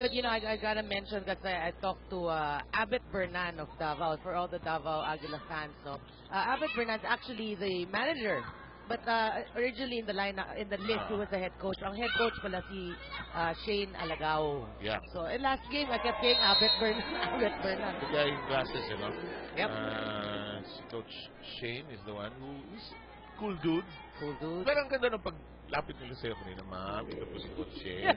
But I gotta mention because I talked to Abet Bernan of Davao for all the Davao Aguila fans. No, Abet Bernan's actually the manager, but originally in the list he was the head coach. Ang head coach pala si Shane Alagao. Yeah. So in last game I kept saying Abet Bernan, Abet Bernan. The guy in glasses, Yep. Coach Shane is the one who is cool dude. Cool dude. Pero ang ganda ng paglapit nila sa'yo kanina, ma'am. Ito po si Coach Shane.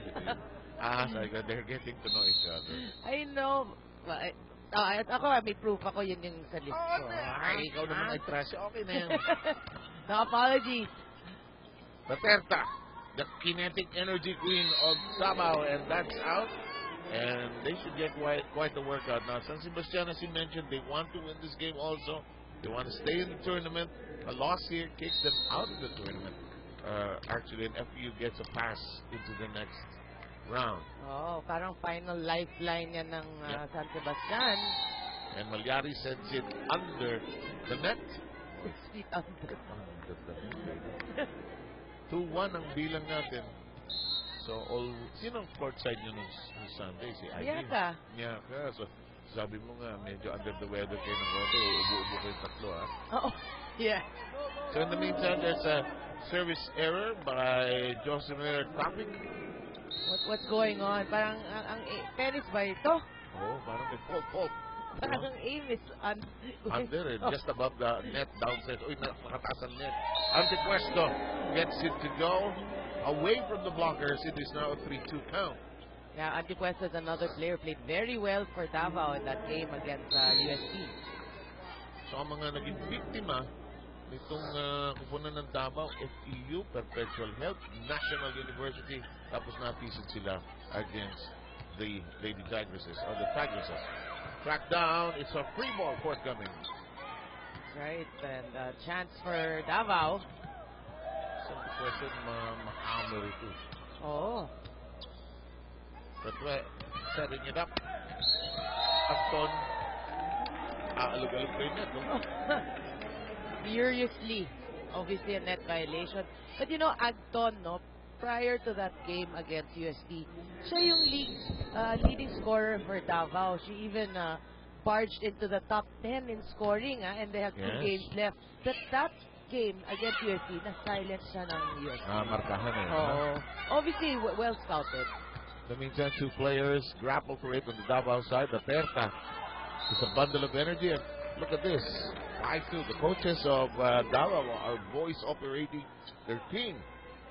They're getting to know each other. I know. Ako, may proof ako, yun yung sa list ko. Ikaw naman nag-trash. Okay na yun. No apologies. Duterte, the kinetic energy queen of Davao, and that's out. And they should get quite a workout. Now, San Sebastian, as you mentioned, they want to win this game also. They want to stay in the tournament. A loss here kicks them out of the tournament. Actually, an FU gets a pass into the next round. Oh, parang final lifeline yan ng San Sebastian. And Malyari sends it under the net. 6 feet under. 2-1 ang bilang natin. So, sino ang courtside nyo nung Sunday? Si Ivy? Miyaka. So, sabi mo nga, medyo under the weather kayo ng konti. Ubo-ubo kayo tatlo, ha? Oo. Yeah. So, in the meantime, there's a service error by Joseph Miller Topic. What's going on? Parang ang tennis ba ito? Oh, parang may fault. Parang ang aim is under it, just above the net, downside. Uy, nakataas ang net. Antipuesto gets it to go away from the blockers. It is now a 3-2 count. Yeah, Antipuesto is another player, played very well for Davao in that game against UST. So, ang mga naging biktima nitong kupunan ng Davao, FEU, Perpetual Health, National University, tapos napisid sila against the Lady Tigresses, or the Tigresses. Track down, it's a free ball forthcoming. Right, and chance for Davao. So, the question, mahammer ito. Oh. But setting it up. Anton, alug-alug pa yung net, no? Furiously. Obviously a net violation. But Anton, no, prior to that game against UST, siya yung leading scorer for Davao. She even barged into the top 10 in scoring, and they have 2 games left. But that game against UST, na-silence siya ng UST. Markahan eh. Oh, obviously well scouted. The meantime, 2 players grapple for it on the Davao side. Duterte is a bundle of energy, and look at this. 5-2. The coaches of Davao are voice operating their team.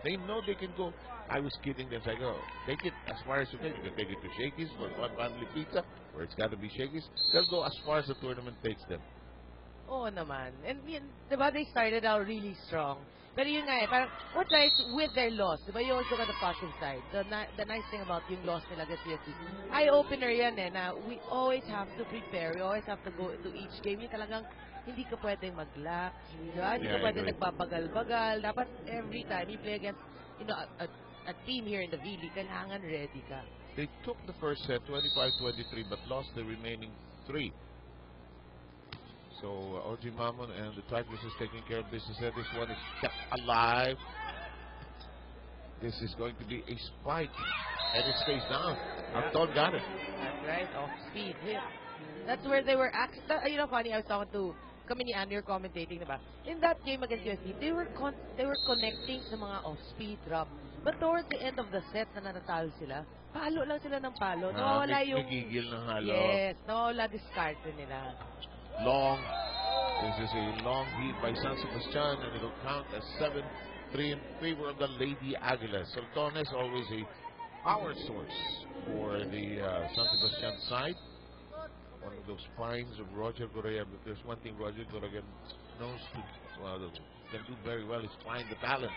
They know they can go. I was kidding them. I go, take it as far as you can. You can take it to Shakey's for one family pizza, where it's got to be Shakey's. They'll go as far as the tournament takes them. Oo naman. And diba, they started out really strong. Pero yun nga parang what nice with their loss. Diba, you also got the positive side. The nice thing about yung loss nila against UST, eye-opener yan na we always have to prepare. We always have to go to each game. Yung talagang hindi ka pwedeng mag-lax. Diba? Hindi ka pwedeng nagpapagal-bagal. Dapat every time you play against a team here in the V-League, kailangan ready ka. They took the first set 25-23 but lost the remaining 3. So, OG Mamon and the Tigers is taking care of business. This one is kept alive. This is going to be a spike. And it stays down. Anton got it. That's right. Off speed hit. That's where they were actually, funny, I was talking to kami ni Andy commentating, diba? In that game against UST, they were connecting sa mga off-speed drop. But towards the end of the set na natalo sila, palo lang sila ng palo. Nawawala yung... Nagigil ng halo. Yes, nawawala discarte nila. Long. This is a long heat by San Sebastian, and it'll count as 7-3 in favor of the Lady Aguilas. Soltones always a power source for the San Sebastian side. One of those finds of Roger Correa. But there's one thing Roger Correa knows to can do very well is find the talent.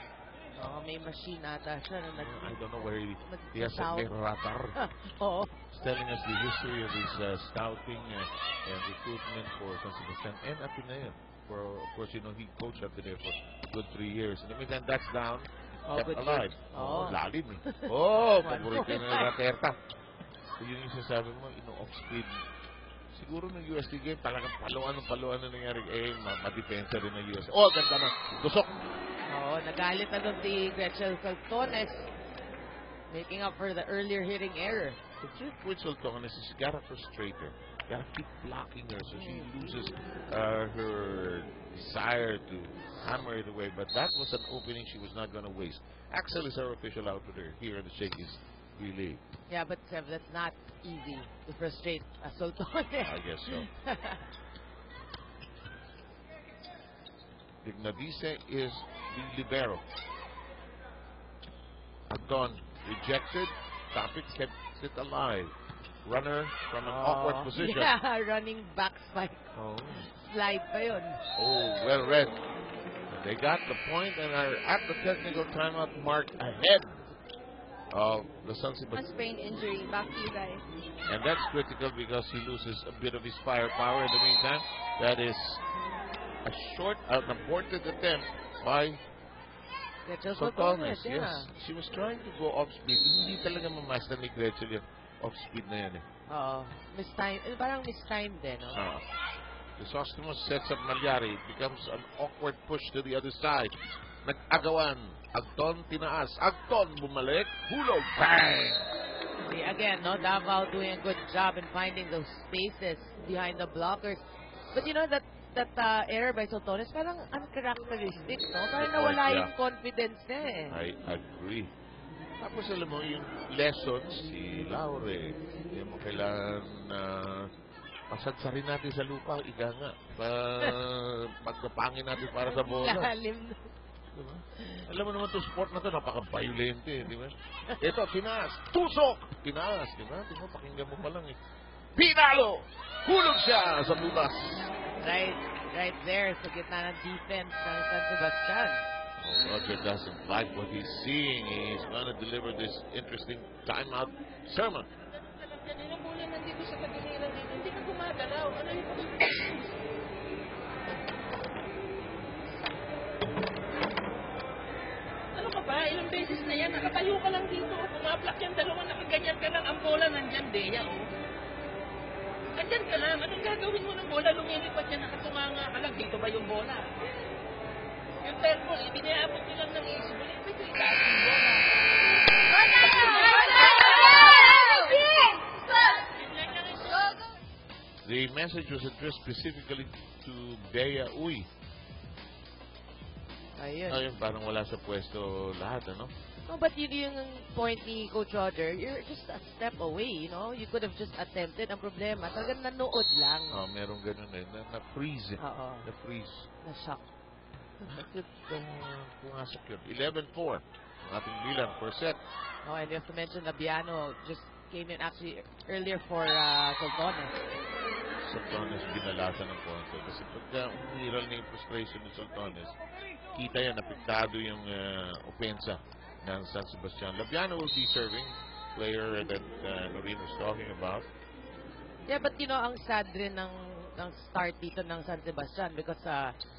Oh, may machine ata siya na I don't know where he has a ratar. Oh. He's telling us the history of his scouting and recruitment for San Sebastian and Ateneo. Of course, he coached Ateneo for a good 3 years. In the meantime, that's down. Kept alive. Oh. Lalim eh. Oh, paborito na Duterte. So yun yung sinasabi mo, off-speed. Siguro ng UST game, talagang paluan na nangyari. Madepensa rin ng UST. Oh, ganda na. Tusok. Oh, nagalit na doon si Gretchen Soltones, making up for the earlier hitting error. The trick with Sultanes is you gotta frustrate her. You gotta keep blocking her so she loses her desire to hammer it away. But that was an opening she was not gonna waste. Axel is our official outfielder here in the Shakey's relay. Yeah, but Trev, that's not easy to frustrate a Sultanes. I guess so. Ignadice is the libero. Anton rejected. Tapit kept it alive. Runner from an awkward position. Yeah, running back spike. Oh. Slide pa yun. Oh, well read. They got the point and are at the technical timeout mark ahead of the San Sebastian. Sprain injury. Back to you guys. And that's critical because he loses a bit of his firepower in the meantime. That is a short, an aborted attempt by Sultanes. Yeah. Yes. She was trying to go off speed. Hindi talaga mamaster ni Gretchen yung off speed na yan eh. Oo. Mistime. Parang mistime din. No? Crisostomo sets up Malyari. It becomes an awkward push to the other side. Nag-agawan. Agton tinaas. Agton bumalik. Hulog. Bang! See, again, no, Davao doing a good job in finding those spaces behind the blockers. But you know that error by Sultanes parang uncharacteristic, no? Parang nawala yung confidence niya eh. I agree. Tapos alam mo, yung lessons, si Laure, yung mo kailangan pasadsarin natin sa lupa, ika nga. Pagkapangin natin para sa bola. Lalim. Diba? Alam mo naman itong sport na ito, napaka-violent eh, di ba? Ito, tinaas. Tusok! Tinaas, di ba? Di ba, pakinggan mo pa lang eh. Pinalo! Hulog siya sa butas. Right there sa gitna ng defense ng San Sebastian. Roger doesn't like what he's seeing. He's going to deliver this interesting timeout sermon. Kanina muna nandito sa tagiliran dito. Hindi ka gumagalaw. Ano yung ano ka ba? Ilang beses na yan. Nakatayo ka lang dito. Pumaplak yan. Dalawang nakaganyan ka lang. Ang bola nandyan, Dea. Andyan ka lang. Anong gagawin mo ng bola? Lumilipat yan. Nakatunganga ka lang. Dito ba yung bola? Yung terpol, ibiniabot nyo lang ng isip. Ito itaas yung bola. The message was addressed specifically to Bea Uy. Ayun, parang wala sa pwesto lahat, ano? No, but yung point ni Coach Roger, you're just a step away, you know? You could have just attempted. Ang problema, talagang nanood lang. Oh, merong ganun eh. Na-freeze eh. Oo. Na-freeze. Na-shock. Bakit pumasok yun? 11-4. Ang ating bilang per set. Oh, and you have to mention Labiano just came in actually earlier for Sultanes. Sultanes binalatan ng konti. Kasi pagka umiral na yung frustration ng Sultanes, kita yan, apektado yung opensa ng San Sebastian. Labiano will be serving, player that Noreen was talking about. Yeah, but you know, ang sad rin ng start dito ng San Sebastian because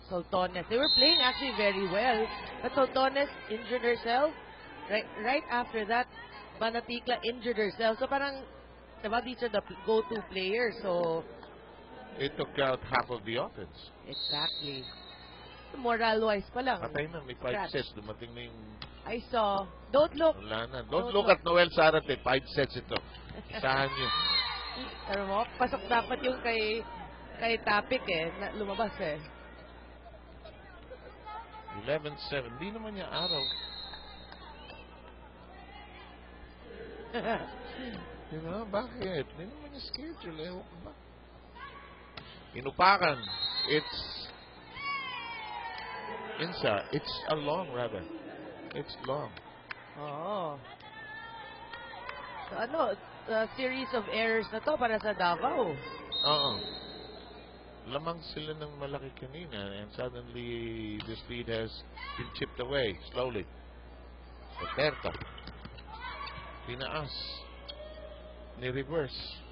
Sultanes, they were playing actually very well, but Sultanes injured herself. Right after that, Banatikla injured herself. So parang, diba, these are the go-to players. So it took out half of the offense. Exactly. Moral-wise pa lang. Patay na, may 5 sets. Dumating na yung... I saw. Don't look. Wala na. Don't look at Noel Sarate. 5 sets ito. Isahan nyo. Pero mo, pasok dapat yung kay Tapik eh. Lumabas eh. 11-7. Di naman niya araw. Diba? Bakit? Di naman niya schedule. Ewan ko ba? Inupakan. It's inside. It's a long, rather. It's long. Oo. So ano, series of errors na to para sa Davao. Oo. Lamang sila ng malaki kanina and suddenly this lead has been chipped away slowly. Duterte. Tinaas. Ni-reverse.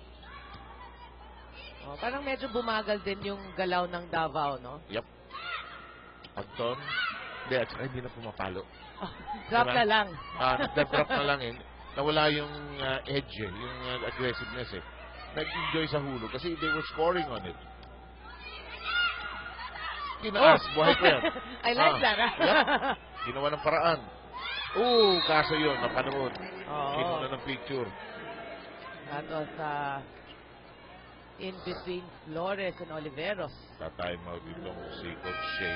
Oh, parang medyo bumagal din yung galaw ng Davao, no? Yep. Anton. Hindi, at saka hindi na pumapalo. Oh, drop diba? na lang. Nagda-drop na lang eh. Nawala yung edge eh, yung aggressiveness eh. Nag-enjoy sa hulog kasi they were scoring on it. Tinaas, buhay pa yan. I like that. Yep. Ginawa ng paraan. Kaso yun, napanood. Oo. Kinuna ng picture. That was in between Flores and Oliveros. Tatime out dito si Coach Shea.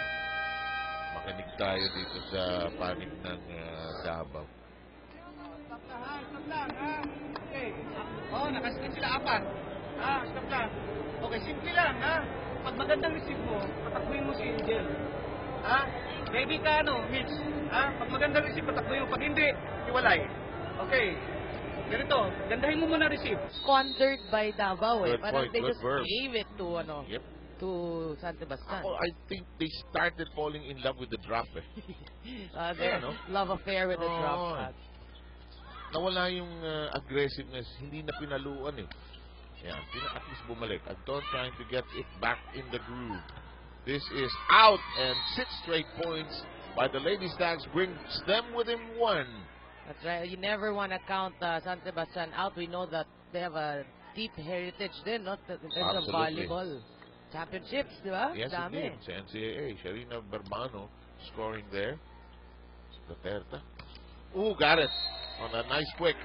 Makinig tayo dito sa panig ng Davao. Stop lang, ha? Okay. Nakaskip sila 4. Stop lang. Okay, simple lang, ha? Pag magandang receive mo, patakbuhin mo si Angel. Ha? Baby ka, Mitch. Ha? Pag magandang receive, patakbuhin mo. Pag hindi, hiwalay. Okay. Ganito, gandahin mo muna receive. Squandered by Davao, Good Parang point, they good just verb. gave it to, Yep. to San Sebastian. I think they started falling in love with the drop. Their love affair with the Oo. drop pass. Nawala yung aggressiveness. Hindi na pinaluan eh. Yeah, at least bumalik. Anton trying to get it back in the groove. This is out, and 6 straight points by the Lady Stags brings them within 1. That's right. You never want to count San Sebastian out. We know that they have a deep heritage din, in terms of Absolutely. volleyball championships, di ba? Yes, Dami. indeed. Sa NCAA, Sharina Barbano scoring there. Duterte. Ooh, got it. On a nice quick.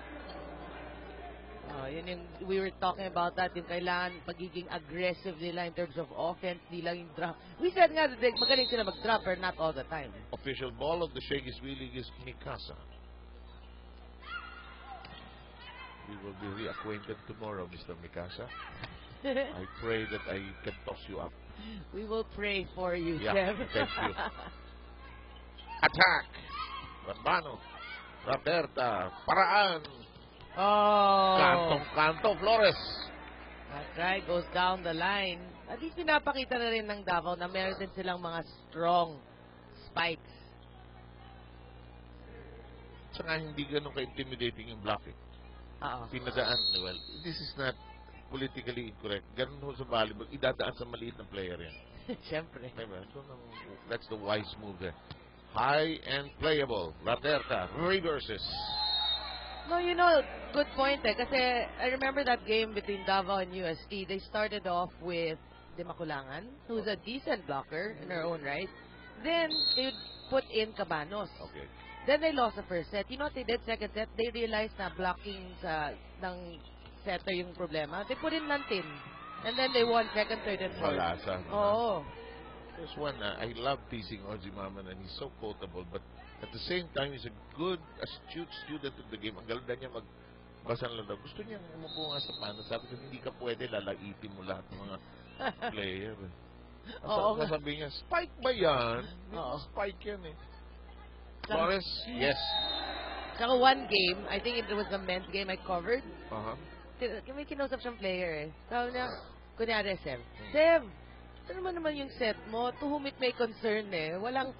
Yun yung, we were talking about that, yung kailangan pagiging aggressive nila in terms of offense, di lang yung drop. We said nga that magaling sila mag-drop, but not all the time. Official ball of the Shakey's League is Mikasa. We will be reacquainted tomorrow, Mr. Mikasa. I pray that I can toss you up. We will pray for you, Yeah, Jeff. thank you. Attack! Barbano. Roberta. Paraan. Kantong-kanto. Flores. That's right, goes down the line. At least pinapakita na rin ng Davao na meron din silang mga strong spikes. Saka hindi ganun ka-intimidating yung blocking. Pinadaan, well, this is not politically incorrect. Ganun ho sa volleyball, idadaan sa maliit na player yan. Siyempre. Diba? So, that's the wise move there. High and playable. Roberta reverses. No, good point kasi I remember that game between Davao and UST. They started off with Dimaculangan, who's a decent blocker in her own right. Then, they would put in Cabanos. Okay. Then they lost the first set. You know what they did second set? They realized na blocking ng setter yung problema. They put in Lantin. And then they won second, third, and fourth. Malasa. Oo. There's one, I love teasing Oji Maman and he's so quotable, but at the same time, he's a good, astute student of the game. Ang ganda niya magbasa lang daw. Gusto niya umupo nga sa paano. Sabi ko, hindi ka pwede, lalaitin mo lahat ng mga player. Ang sabi niya, spike ba yan? Spike yan eh. Flores, yes. Saka one game, I think it was the men's game I covered. May kinausap siyang player eh. Sabi niya, kunyari, Sev, ano naman yung set mo? To whom it may concern eh. Walang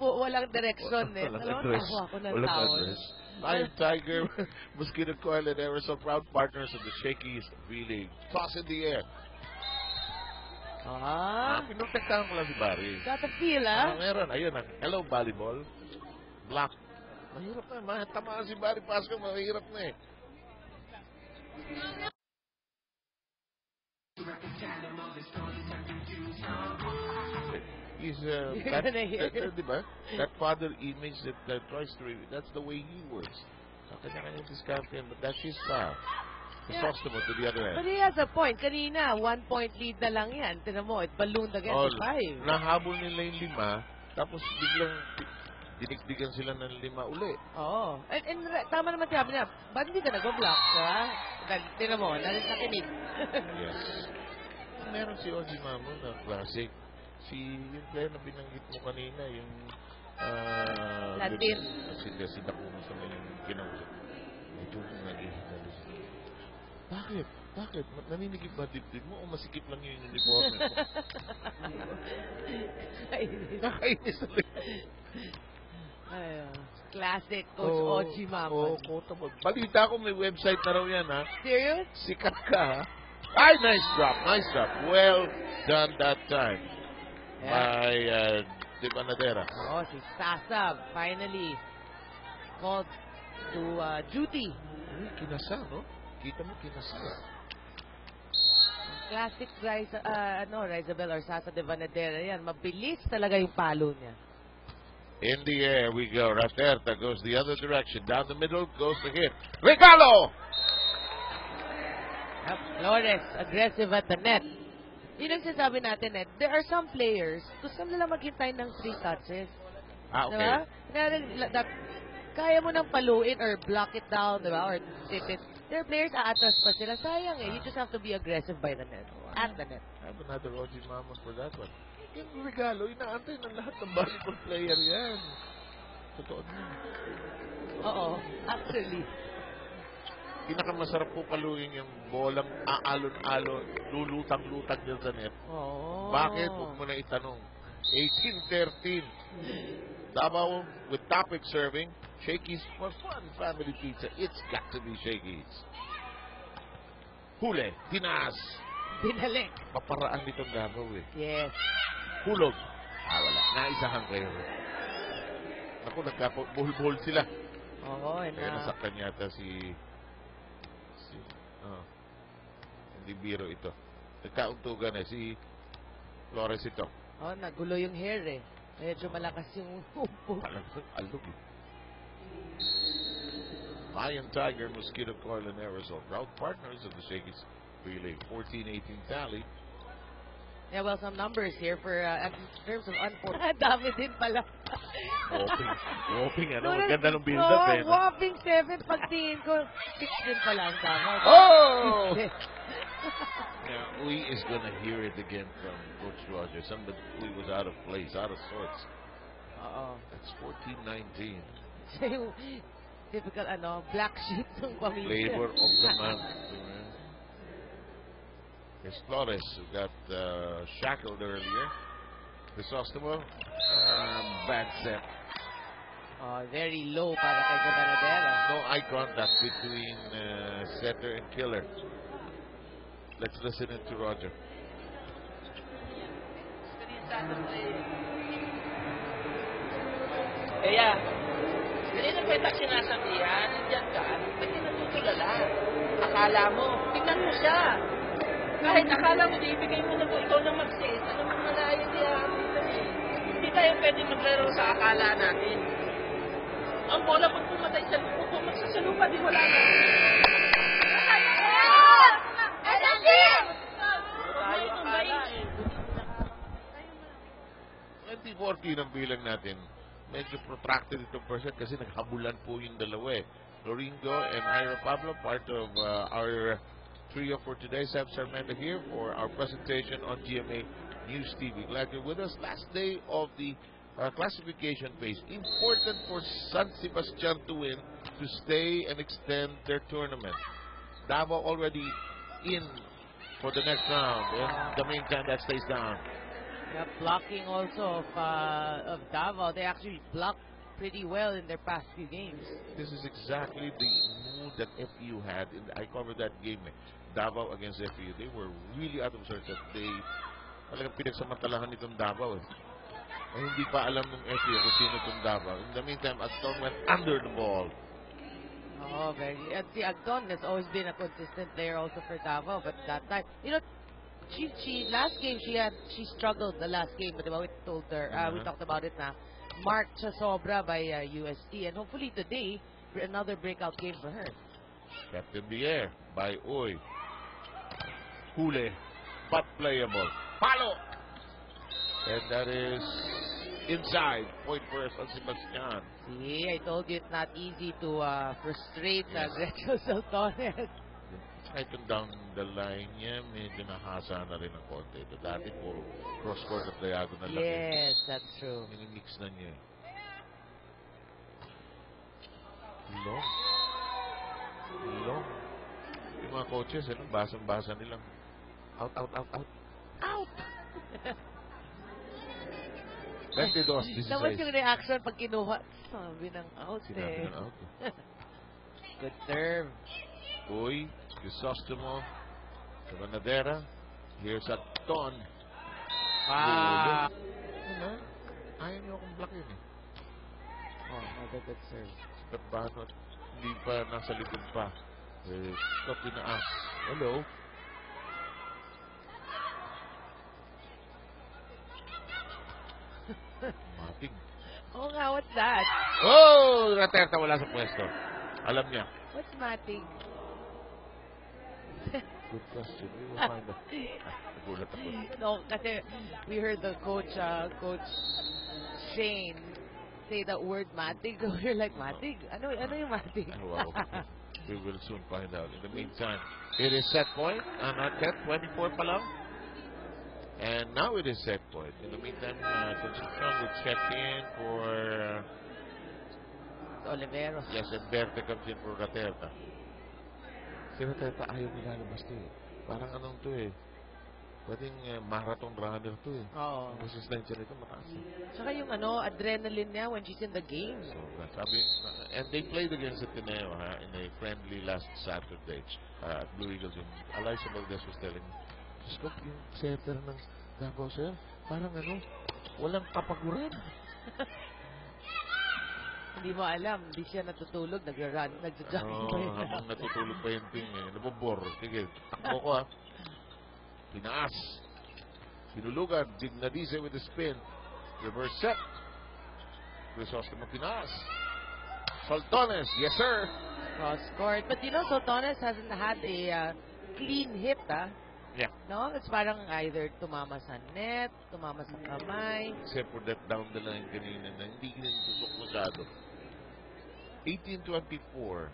direction eh. Walang address. I'm Tiger, Mosquito Coil, and ever so proud partners of the Shakey's League. Toss in the air. Pinotektahan ko lang si Barry. Got a feel, Meron. Ayun, hello, volleyball. Block. Mahirap na. Tamaan si Barry Pasco. Mahirap na eh. He's diba? That father image that tries to reveal. That's the way he works. Kanya-kanya discount him, but that's his style. Customer to the other end. But he has a point. Kanina, 1 point lead na lang yan. Tinan mo, it ballooned again to 5. Nahabol nila yung 5, tapos biglang dinikdigan sila ng 5 uli. Oo. And tama naman sabi niya, ba't hindi ka nag-block, ha? Tinan mo, nakinig. Yes. Meron si Oji Mamo na classic. Yung player na binanggit mo kanina, yung Latin. Si Dakuno sa mga yung kinausap. Medyo nag-ihinalis. Bakit? Naninigib ba dibdib mo o masikip lang yung uniform mo? Nakainis ulit. Classic Coach Oji Mamo. Quotable. Balita ko may website na raw yan, ha? Serious? Sikat ka, ha? Ay, nice drop. Well done that time. By De Banadera. Si Sasa finally called to duty. Kinasa, no? Kita mo, kinasa. Classic Rizabel or Sasa De Banadera yan. Mabilis talaga yung palo niya. In the air we go. Raterta goes the other direction. Down the middle goes the hit. Regalo! Flores, aggressive at the net. Yun ang sinasabi natin, net. There are some players, gusto nila maghintay ng 3 touches. Okay. Diba? Kaya mo nang paluin or block it down, diba? Or tip it. There are players, aatras pa sila. Sayang eh. You just have to be aggressive by the net. At the net. I have another Roger Mammon for that one. Yung regalo, inaantay ng lahat ng volleyball player yan. Totoo na. Oo. Actually. Pinakamasarap po paluin yung bolang aalon-alon, lulutang-lutang dyan sa net. Oo. Bakit? Huwag mo na itanong. 18-13. Davao with topic serving. Shakey's for fun family pizza. It's got to be Shakey's. Huli. Tinaas. Binalik. Paparaan nitong Davao eh. Yes. Hulog. Wala. Naisahan kayo. Naku, nagka-buhol-buhol sila. Oo, Kaya nasaktan yata hindi biro ito. Nagkauntugan eh, si Flores ito. Oh, nagulo yung hair eh. Medyo malakas yung upo. Talagang alog eh. Lion, Tiger, Mosquito, Coil, and Aerosol. Proud partners of the Shakey's Relay. 14-18 tally. Yeah, well, some numbers here for in terms of unfortunate. Dami din pala. Whopping, ano? Maganda ng build-up eh. No? Whopping 7 pagtingin ko. 6 din pala ang tama. Oh! Now, Uy is gonna hear it again from Coach Roger. Somebody Uy was out of place, out of sorts. That's 14-19. Siya yung typical, black sheep ng pamilya. Flavor of the month. It's Flores who got shackled earlier. Crisostomo, bad set. Very low para kay Cabanadera. No eye contact between setter and killer. Let's listen in to Roger. Kaya, kanina pa yung sinasabihan, nandiyan ka, ba't yung natutulala? Akala mo, tingnan mo siya. Kahit akala mo, ibigay mo na po ikaw na mag-set. Alam mo malayo niya. Hindi tayo pwede maglaro sa akala natin. Ang bola pag pumatay sa lupa, kung magsasalupa, di wala na. Tayo akala eh. 20-14 ang bilang natin. Medyo protracted itong percent kasi naghabulan po yung dalawa eh. Loringo and Ira Pablo, part of our trio for today. Sam Sarmento here for our presentation on GMA News TV. Glad you're with us. Last day of the classification phase. Important for San Sebastian to win to stay and extend their tournament. Davao already in for the next round. In the meantime, that stays down. Yeah, blocking also of Davao. They actually blocked pretty well in their past few games. This is exactly the mood that FEU had. I covered that game. Davao against FEU. They were really out of sorts that they talagang pinagsamantalahan nitong Davao eh. Hindi pa alam ng FEU kung sino itong Davao. In the meantime, Agton went under the ball. Oh, very. And see, Agton has always been a consistent player also for Davao, but that time, she last game she struggled the last game, but we told her we talked about it na marked sa sobra by UST, and hopefully today another breakout game for her. Kept in the air by Uy. Huli, but playable. Palo! And that is inside. Point for San Sebastian. See, I told you it's not easy to frustrate Gretchen Saltones. Kahit yung down the line niya, medyo nahasa na rin ang konti. Ito dati po, cross-court at diagonal lang. Yes, that's true. Minimix na niya. Long. Yung mga coaches, basang-basa nilang out. Out! 22-16. Tapos yung reaction pag kinuha, sabi ng out Sinabi ng out. Good serve. Uy, Crisostomo, Cabanadera. Here's Agton. Ayaw niyo akong blockin eh. Another good serve. Paano hindi pa nasa likod pa. Stop tinaas. Hello? Matig. Oh nga, what's that? Oh! Raterta wala sa pwesto. Alam niya. What's matig? good question. We will find out. Nagulat ako. No, kasi we heard the coach Shane say the word matig. So we're like, matig? Ano yung matig? Wow. We will soon find out. In the meantime, it is set point. Not yet, 24 pa lang. And now it is set point. In the meantime, Concepcion will check in for... Oliveros. Yes, and Berte comes in for Raterta. Si Raterta ayaw nilalabas to eh. Parang anong to eh. Pwedeng marathon runner to eh. Oo. Boses lang siya nito, mataas eh. Tsaka yung adrenaline niya when she's in the game. So, sabi, and they played against Ateneo in a friendly last Saturday at Blue Eagles. And Eliza Valdez was telling me, just go, yung setter ng Davao, sir, parang walang kapaguran. Hindi mo alam, hindi siya natutulog, nagja-jogging pa yun. Habang natutulog pa yung team eh. Nabobor. Sige, takbo ko ha. Pinaas. Pinulugan. Dignadize with the spin. Reverse set. Crisostomo pinaas. Soltones. Yes, sir. Cross court. But Soltones hasn't had a clean hit, Yeah. No? It's parang either tumama sa net, tumama sa kamay. Except for that down the line kanina na hindi tusok masyado. 18-24.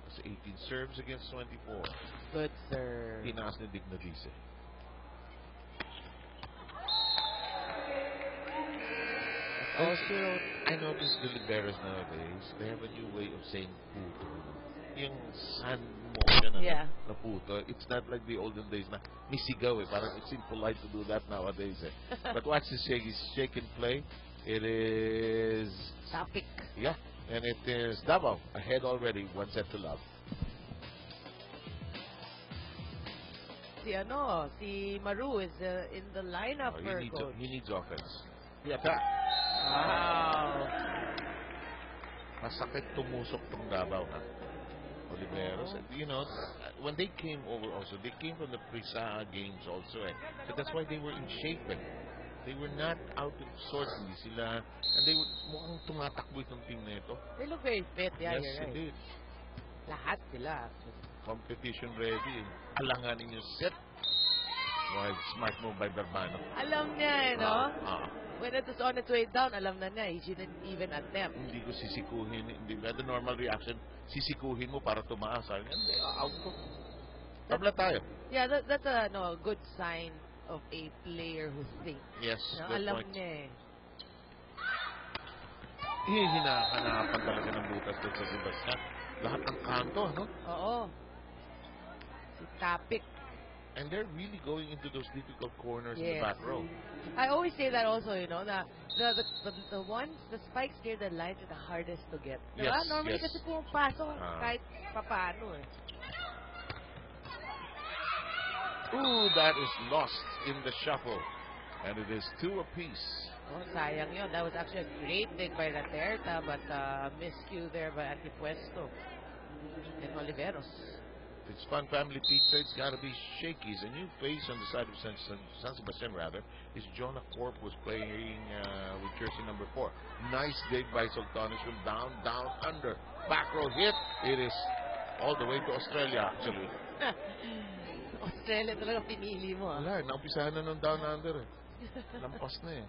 That's 18 serves against 24. Good serve. Pinaas ni Dignadice. Also, I noticed the liberos nowadays, they have a new way of saying puto. Yung san mo na puto. It's not like the olden days na misigaw eh. Parang it's impolite to do that nowadays eh. But watch this shake and play. It is... Topic. Yeah. And it is Davao ahead already, 1-0. Si Maru is in the lineup for coach. He needs offense. The attack. Wow. Masakit tumusok tong Davao ha. Oliveros. When they came over also, they came from the Prisa games also eh. So that's why they were in shape eh. They were not out of sorts, hindi sila, and they were mukhang tumatakbo itong team na ito. They look very fit, Yes, you're right. indeed. Lahat sila. Competition ready. Alanganin yung set. Well, smart move by Barbano. Alam niya When it was on its way down, alam na niya, he shouldn't even attempt. Hindi ko sisikuhin, hindi ba? The normal reaction, sisikuhin mo para tumaas. Hindi, out ko. Tabla tayo. Yeah, that's a good sign of a player who thinks. Yes, good alam point. niya eh. Hinahanapan talaga ng butas doon sa Gibas na. Lahat ng kanto, no? Oo. Si Tapik. And they're really going into those difficult corners in the back row. I always say that also, na the spikes near the lines are the hardest to get. Diba? Yes, Normally yes. kasi pumapasok kahit papaano eh. Ooh, that is lost in the shuffle. And it is 2 apiece. Oh, sayang yun. That was actually a great dig by Raterta, but miscue there by Antipuesto and Oliveros. It's Fun Family Pizza. It's got to be Shakey's. A new face on the side of San Sebastian, rather, is Jonah Corp, who's playing with jersey number 4. Nice dig by Sultanis from down, under. Back row hit. It is all the way to Australia, actually. Australia talaga pinili mo. Wala, naumpisahan na ng down under eh. Lampas na eh.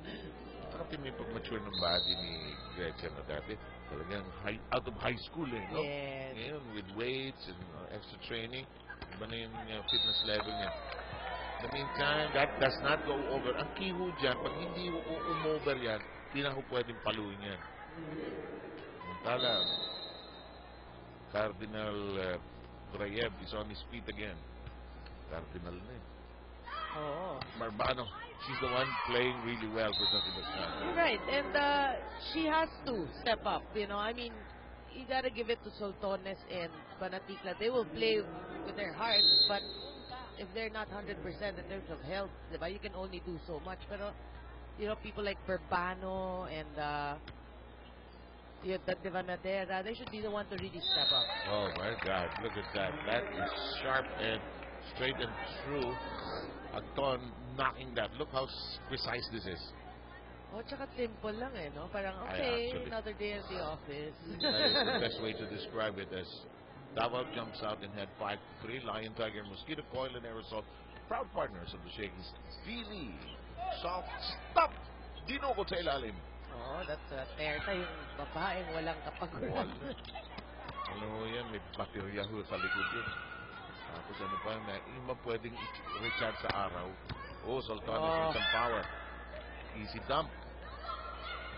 Parang may pag-mature ng body ni Gretchen na dati. Talagang out of high school eh, no? Yes. Ngayon, with weights and extra training, iba na yung fitness level niya. In the meantime, that does not go over. Ang key ho dyan, pag hindi umover yan, hindi na ho pwedeng paluin yan. Samantala, Cardinal Grayev is on his feet again. Cardinal na eh. Oo. Barbano, she's the one playing really well for San Sebastian. You're right. And she has to step up, I mean, you gotta give it to Soltones and Banaticla. They will play with their hearts, but if they're not 100% in terms of health, diba, you can only do so much. Pero, people like Barbano and Divanadera, they should be the one to really step up. Oh my God, look at that. That is sharp and straight and true. Agton knocking that. Look how precise this is. Oh, tsaka simple lang no? Parang, Actually, another day at the office. That is the best way to describe it, as Davao jumps out and head 5-3. Lion, Tiger, Mosquito Coil, and Aerosol, proud partners of the Shakey's. Really soft stop. Dinukot sa ilalim. Oh, that's Terta, yung babaeng walang kapaguran. Ano yan, may baterya ho sa likod yun. Tapos ano pa, yung ba pwedeng recharge sa araw. Oh, Sultanas with some power. Easy dump.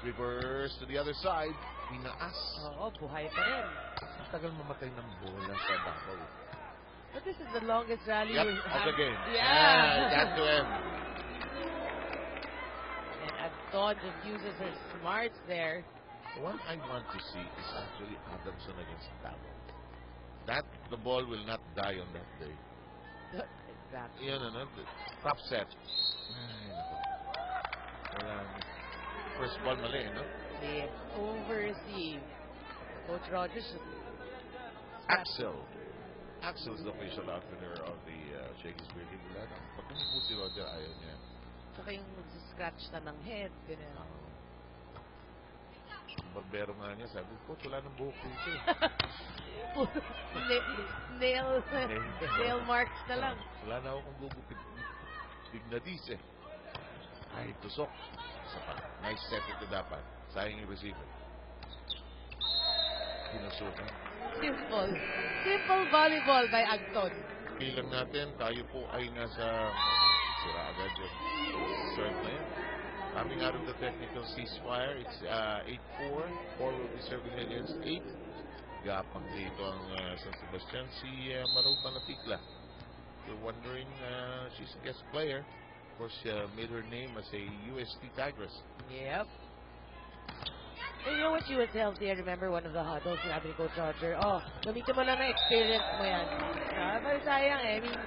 Reverse to the other side. Pinaas. Oo, buhay pa rin. Ang tagal mamatay ng bola sa Davao. But this is the longest rally Yep, we've of had. the game. Yeah. That to end. And Adon just uses her smarts there. The one I want to see is actually Adamson against Davao. That, the ball will not die on that day. Exactly. Yun, ano, top set. Ay, nako. Walang first ball mali, no? They over-receive. Coach Rogers. Axel is the official outfitter of the Shakey's Beauty. Wala na. Pag kumupo si Roger, ayaw niya. Saka yung scratch na ng head. Ganyan. Barbero nga niya, sabi, Coach, wala nang buhok dito. Nail marks na lang. Wala na akong gugupit. Bignadis eh. Ay, tusok. Sapa. Nice set ito dapat. Sayang yung receiver. Pinasukan. Simple volleyball by Agton. Bilang natin, tayo po ay nasa sira agad yung serve na yan. Coming out of the technical ceasefire, it's 8-4. 4 will be serving against 8. Gapang dito ang San Sebastian, si Maru Panatikla. If you're wondering, she's a guest player. Of course, she made her name as a UST Tigress. Yep. And you know when she was healthy, I remember one of the huddles sinabi ni Coach Roger, gamitin mo lang na experience mo yan. Pero sayang eh. I mean,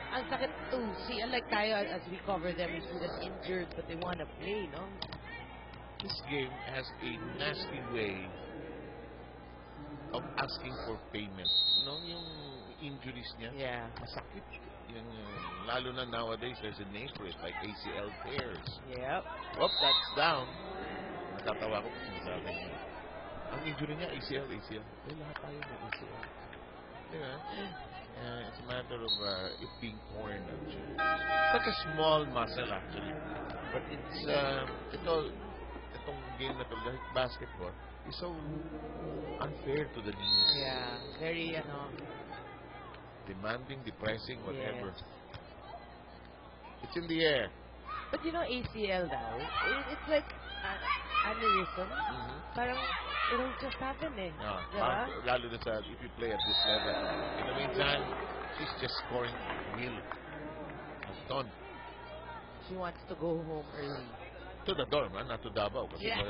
ang sakit to see. Unlike tayo, as we cover them, we see them injured, but they want to play, no? This game has a nasty way of asking for payment. No, yung injuries niya. Yeah. Masakit. Yung, lalo na nowadays, there's a name for it, like ACL tears. Yep. Whoop, that's down. Natatawa ko kung sinasabi niya. Ang injury niya, ACL. Eh, lahat tayo may ACL. Diba? It's a matter of it being torn, actually. Such a small muscle, actually. But it's, itong game na to, basketball, is so unfair to the knees. Yeah. Very, Demanding, depressing, whatever. Yes. It's in the air. But you know, ACL now, it's like aneurysm. Parang, it'll just happen eh. Yeah. Lalo na sa, if you play at this level. In the meantime, she's just scoring will. Aston. She wants to go home early. To the dorm, not to Davao. Yeah.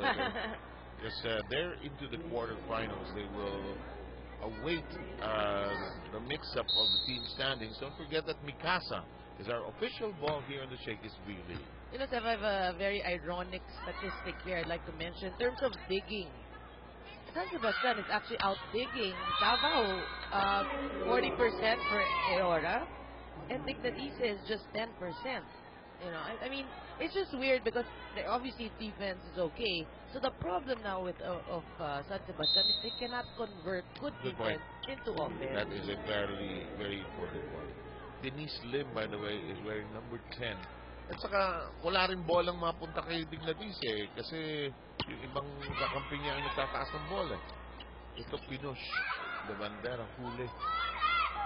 Because they're into the quarterfinals. They will await the mix-up of the team standings. Don't forget that Mikasa is our official ball here in the Shakey's B-League. You know, Seth, I have a very ironic statistic here I'd like to mention. In terms of digging, San Sebastian is actually out digging Davao 40% for Eora, and Tigdadise is just 10%. You know, I mean, it's just weird because obviously defense is okay. So the problem now with San Sebastian is they cannot convert good defense into offense. That is a very important point. Denise Lim, by the way, is wearing number 10. At saka, wala rin bolang mapunta kay Dignadis eh. Kasi yung ibang kakampi niya ang nagtataas ng bola. Ito, Pinush. De Bandera, huli.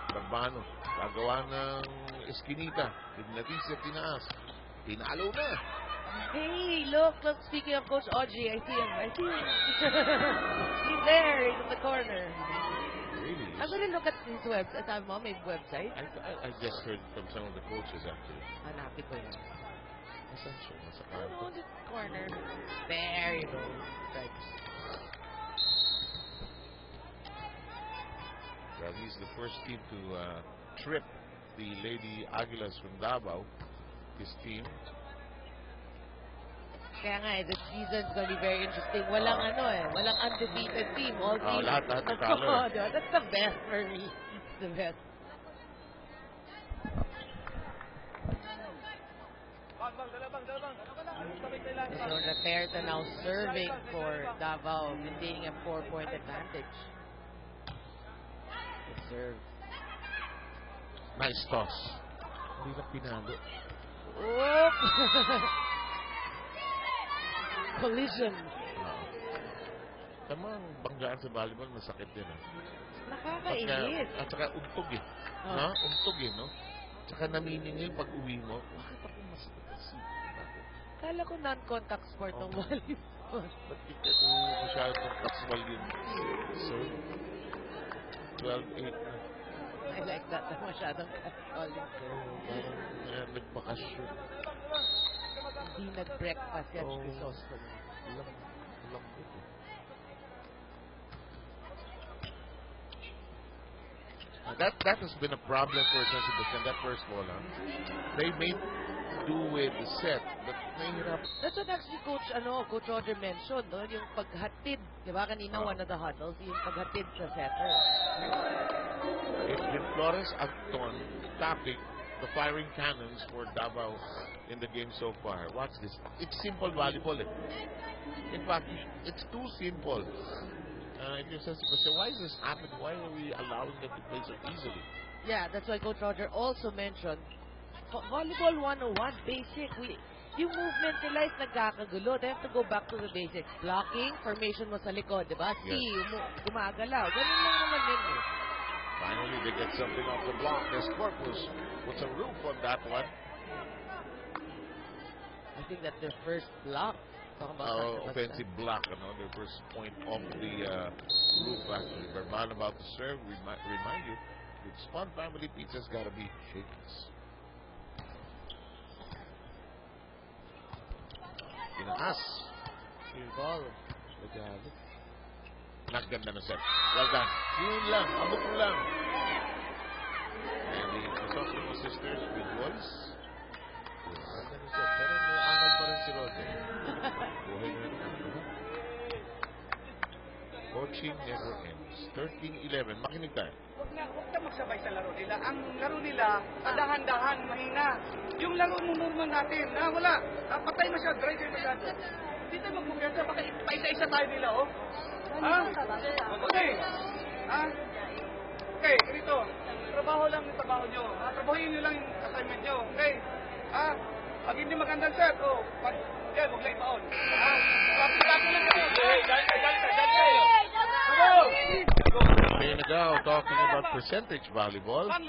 Barbano. Gagawa ng eskinita. Dignadis na tinaas. Tinalo na. Hey, look, speaking of Coach Audrey, I see him. He's there, he's in the corner. Really? I'm gonna look at his website. Sabi mo, may website? I just heard from some of the coaches actually. Hanapin ko yun. Nasaan siya? Nasa Oh, kanto. the corner. There you go. Right. Well, he's the first team to trip the Lady Aguilas from Davao, his team. Kaya nga this season's gonna be very interesting. Walang walang undefeated team. All teams. Lahat talo. Diba? That's the best for me. It's the best. So Raterta now serving for Davao, maintaining a 4-point advantage. serve. Nice toss. Hindi lang pinalo. Oop! Collision. Tama, ang banggaan sa volleyball, masakit din. Nakakainis. At saka untog eh. Oh. Ha? Untog eh, no? Tsaka naniningil pag uwi mo. Bakit ako mas nakasip? Bakit? Kala ko non-contact sport ng volleyball. Ba't ito masyadong casual yun? So, 12-8 na. I like that. Masyadong casual yun. Parang nagbakasyon. Hindi nag-breakfast yan, Oh. Crisostomo. Alam ko ito. That has been a problem for Sensible. That first ball, huh? They made do with the set, but nahihirap. That's what actually Coach Roger mentioned, no? Yung paghatid, di ba? Kanina one of the huddles, yung paghatid sa setter. It's been Flores Acton tapping the firing cannons for Davao in the game so far. Watch this. It's simple volleyball. Eh. In fact, it's too simple. If you're sensible, say, why is this happening? Why are we allowing them to play so easily? Yeah, that's why Coach Roger also mentioned Volleyball 101, basic. Yung movement nila is nagkakagulo. They have to go back to the basics. Blocking, formation mo sa likod, di ba? Yes. Gumagalaw. Ganun lang naman yun eh. Finally, they get something off the block. There's Corpus with some roof on that one. I think that's their first block. Talking about Offensive block, their first point off the roof, actually. Verban about to serve. Remind you, with Spun Family Pizza's got to be shakes. Tinaas. Your ball. Naganda na set. Well done. Yun lang. Abot mo lang. And the Crisostomo sisters with voice. Naganda na set. Pero may angal pa rin si Roger. Buhay na naman. Coaching never ends. 13-11. Makinig tayo. Huwag na magsabay sa laro nila. Ang laro nila, dahan-dahan, mahina. Yung laro mo natin, wala. Patay masyado, dry kayo masyado. Hindi tayo magpupunta, baka paisa-isa tayo nila, oh. Ha? Okay. Ha? Okay, ganito. Trabaho lang yung trabaho nyo. Trabahoin nyo lang yung assignment nyo. Okay? Ha? Pag hindi magandang set, yan, huwag lang ipaon. Ha? Rapid-rapid lang kayo. Okay, now talking about percentage volleyball. If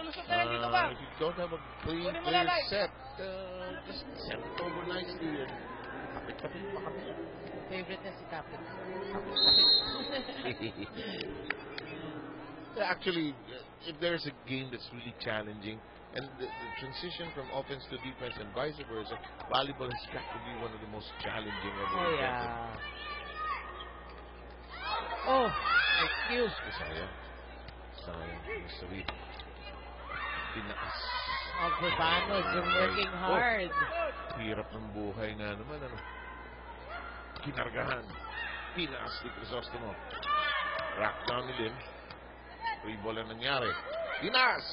you don't have a clear set, just set it over nicely and kapit-kapit pa kami. Favorite na si Kapit. Actually, if there's a game that's really challenging, and the transition from offense to defense and vice versa, volleyball has got to be one of the most challenging ever. Oh, yeah. Oh, excuse. Sayang. Sorry. Tinaas. Alberbanos, you're working hard. Hirap ng buhay nga naman. Kinargahan. Tinaas ni Crisostomo. Rack down ni Lim. Free ball ang nangyari. Tinaas!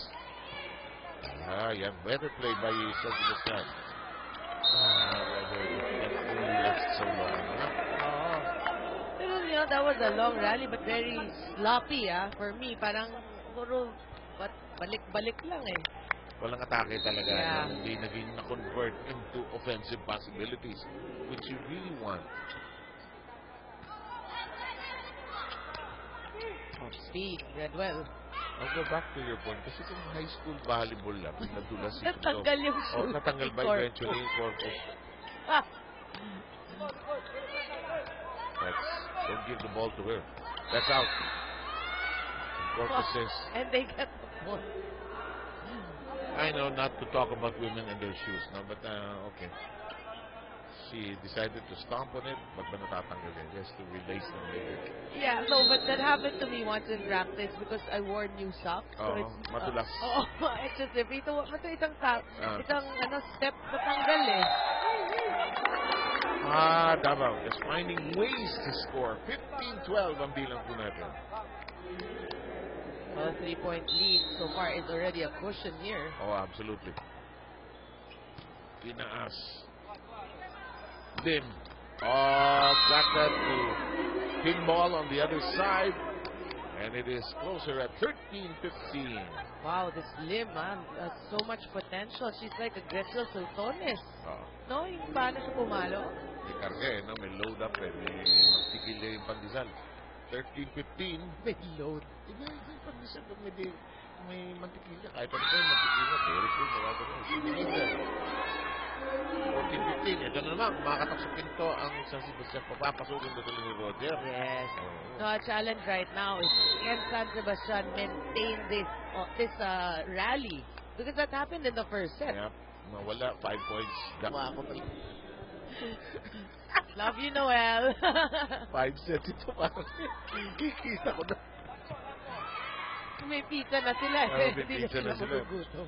Yan. Better play by Sergio Bastan. Left so long. Pero that was a long rally but very sloppy for me. Parang puro balik-balik lang eh. Walang atake talaga. Yeah. Hindi naging na-convert into offensive possibilities, which you really want. Speed, read well. I'll go back to your point. Kasi kung high school volleyball lang, nadulas ito. Natanggal yung shoot. Natanggal ba eventually yung Corpus? Don't give the ball to her. That's out. Corpus says, And they get the ball. I know not to talk about women and their shoes, no, but okay. She decided to stomp on it, but natatanggal din just to release them later. Yeah, no, but that happened to me once in practice because I wore new socks. So it's, madulas. It's just if ito isang step natanggal eh. Davao is finding ways to score. 15-12 ang bilang po natin. Well, a 3-point lead so far is already a cushion here. Oh, absolutely. Tinaas. Lim. Got that to pinball on the other side. And it is closer at 13-15. Wow, this Lim, has so much potential. She's like a Gretchen Sultones. Oh, No, yung paano siya pumalo? may karga eh, no? May load up eh. May magtikil eh yung pandesal. 13-15. May load. Iba yung pandesal. May mantikilya. Kahit ano pa yung mantikilya. Very cool. Magagawa. 14-15. Ito na naman. Kumakatak sa pinto ang San Sebastian. Papapasukin na tuloy ni Roger. Yes. Oh. No, a challenge right now is can San Sebastian maintain this rally? Because that happened in the first set. Yep. Mawala. 5 points. Dama ako talaga. Love you, Noel. 5 sets ito. Parang kikita ko na. May pizza na sila. May Hindi pizza na sila. magugutom.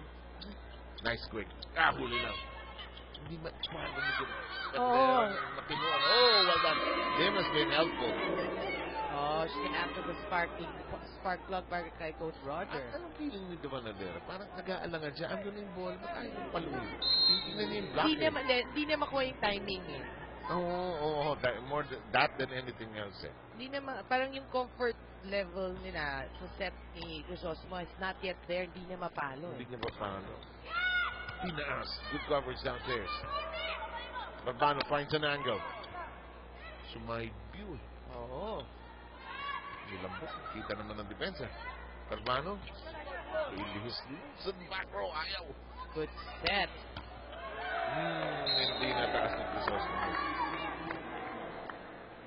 Nice quick. Huli lang. Hindi paano mo dyan. Oo. Makinuan. Oh, well done. Them has been helpful. Oh, she can answer the spark plug para kay Coach Roger. Anong feeling ni Devanadera? Parang nag-aalangan siya. Ano na yung ball? Ba't ayaw yung paluin? Tingnan niya yung block Di niya makuha yung timing eh. Oo. More that than anything else eh. Di niya parang yung comfort level nila sa set ni Crisosmo is not yet there. Di niya mapalo. Hindi niya pa paano. Tinaas. Good coverage downstairs. Barbano finds an angle. Sumayview eh. Oo. Nilambot. Kita naman ng depensa. Barbano. Ilihis sa back row. Ayaw. Good set. Hindi nataas ng Crisosmo.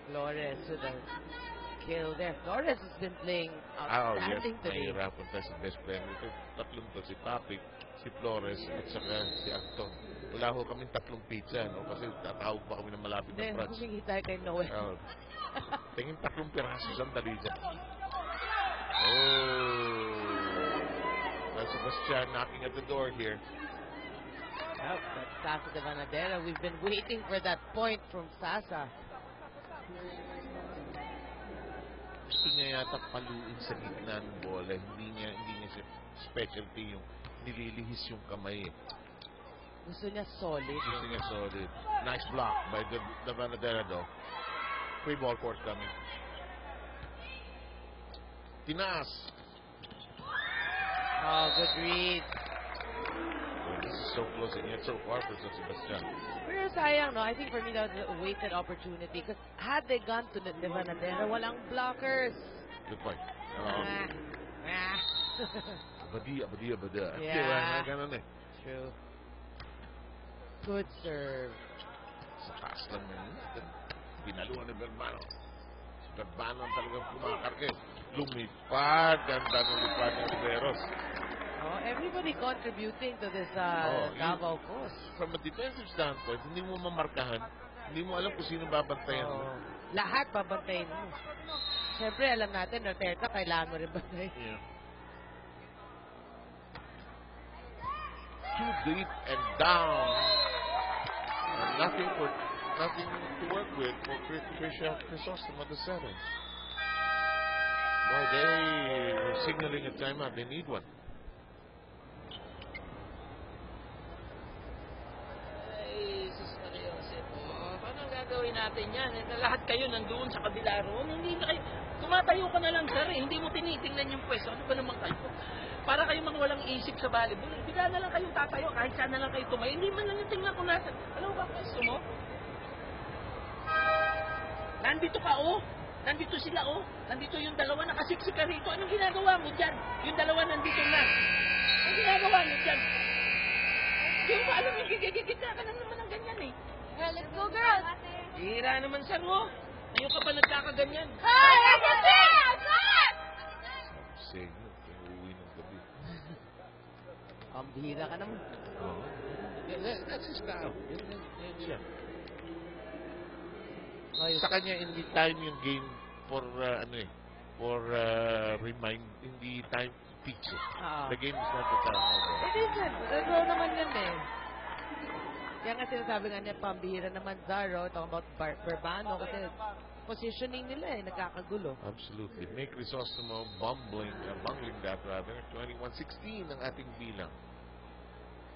Flores with a kill there. Flores has been playing Yes. outstanding today. Nahihirapan tayo sa best player nito. Tatlong to. Si Papi, si Flores, at saka si Acton. Wala ho kaming tatlong pizza, no? Kasi tatawag pa kami ng malapit ng Then, Frats. humingi tayo kay Noel. Tingin tatlong piraso. Sandali dyan. Oh. Sebastian knocking at the door here. Yep, that's Sasa de Vanadera. We've been waiting for that point from Sasa. Gusto niya yata paluin sa gitna ng bola. Hindi niya siya specialty yung nililihis yung kamay. Gusto niya solid. Gusto niya solid. Nice block by the Vanadera though. Free ball court coming. Tinaas. Oh, good read. Oh, this is so close and yet so far for San Sebastian. Pero sayang, no? I think for me that was a wasted opportunity because had they gone to the Vanadera, walang blockers. Good point. Abadi. Yeah. Ganun eh. True. Good serve. Sa taas lang yun. Pinaluan ni Barbano. Si Barbano ang talagang kumakarke. Lumipad. Ganda ng lipad ng Riveros. Oh, everybody contributing to this Oh, Davao course. From a defensive standpoint, hindi mo mamarkahan. Hindi mo alam kung sino babantayan mo. Oh, lahat babantayin mo. Siyempre, alam natin, Norterta, kailangan mo rin bantayin. Yeah. Too deep and down. And nothing to work with for Trisha Crisostom at the center. Boy, they were signaling a timeout. They need one. Ay, sus Maria Jose po. Paano gagawin natin yan? Na lahat kayo nandoon sa kabila roon. Hindi na kayo, tumatayo ka na lang, sir. Eh. Hindi mo tinitingnan yung pwesto. Ano ba naman kayo? Para kayo mga walang isip sa volleyball. Bigla na lang kayo tatayo. Kahit saan na lang kayo tumayo. Hindi man lang yung tingnan ko nasa. Alam mo ba pwesto mo? Nandito ka, oh. Nandito sila, oh. Nandito yung dalawa. Nakasiksik ka rito. Anong ginagawa mo dyan? Yung dalawa nandito na. Anong ginagawa mo dyan? Hindi mo alam yung gigigigita ka lang naman ng ganyan, eh. Well, let's go, girls! Hira naman, sir, oh. Ngayon ka pa nagkakaganyan. Hi! Again! Segno. Uuwi ng gabi. Pambihira ka naman. Oh. That's his style. Yan siya. Sa kanya, hindi time yung game for, hindi time to teach it. The game is not the time. It isn't. Draw naman yun eh. Kaya nga sinasabi nga niya, pambihira naman Zaro, talking about Barbano, kasi positioning nila eh, nagkakagulo. Absolutely. Nick Crisostomo bungling that rather. 21-16 ang ating bilang.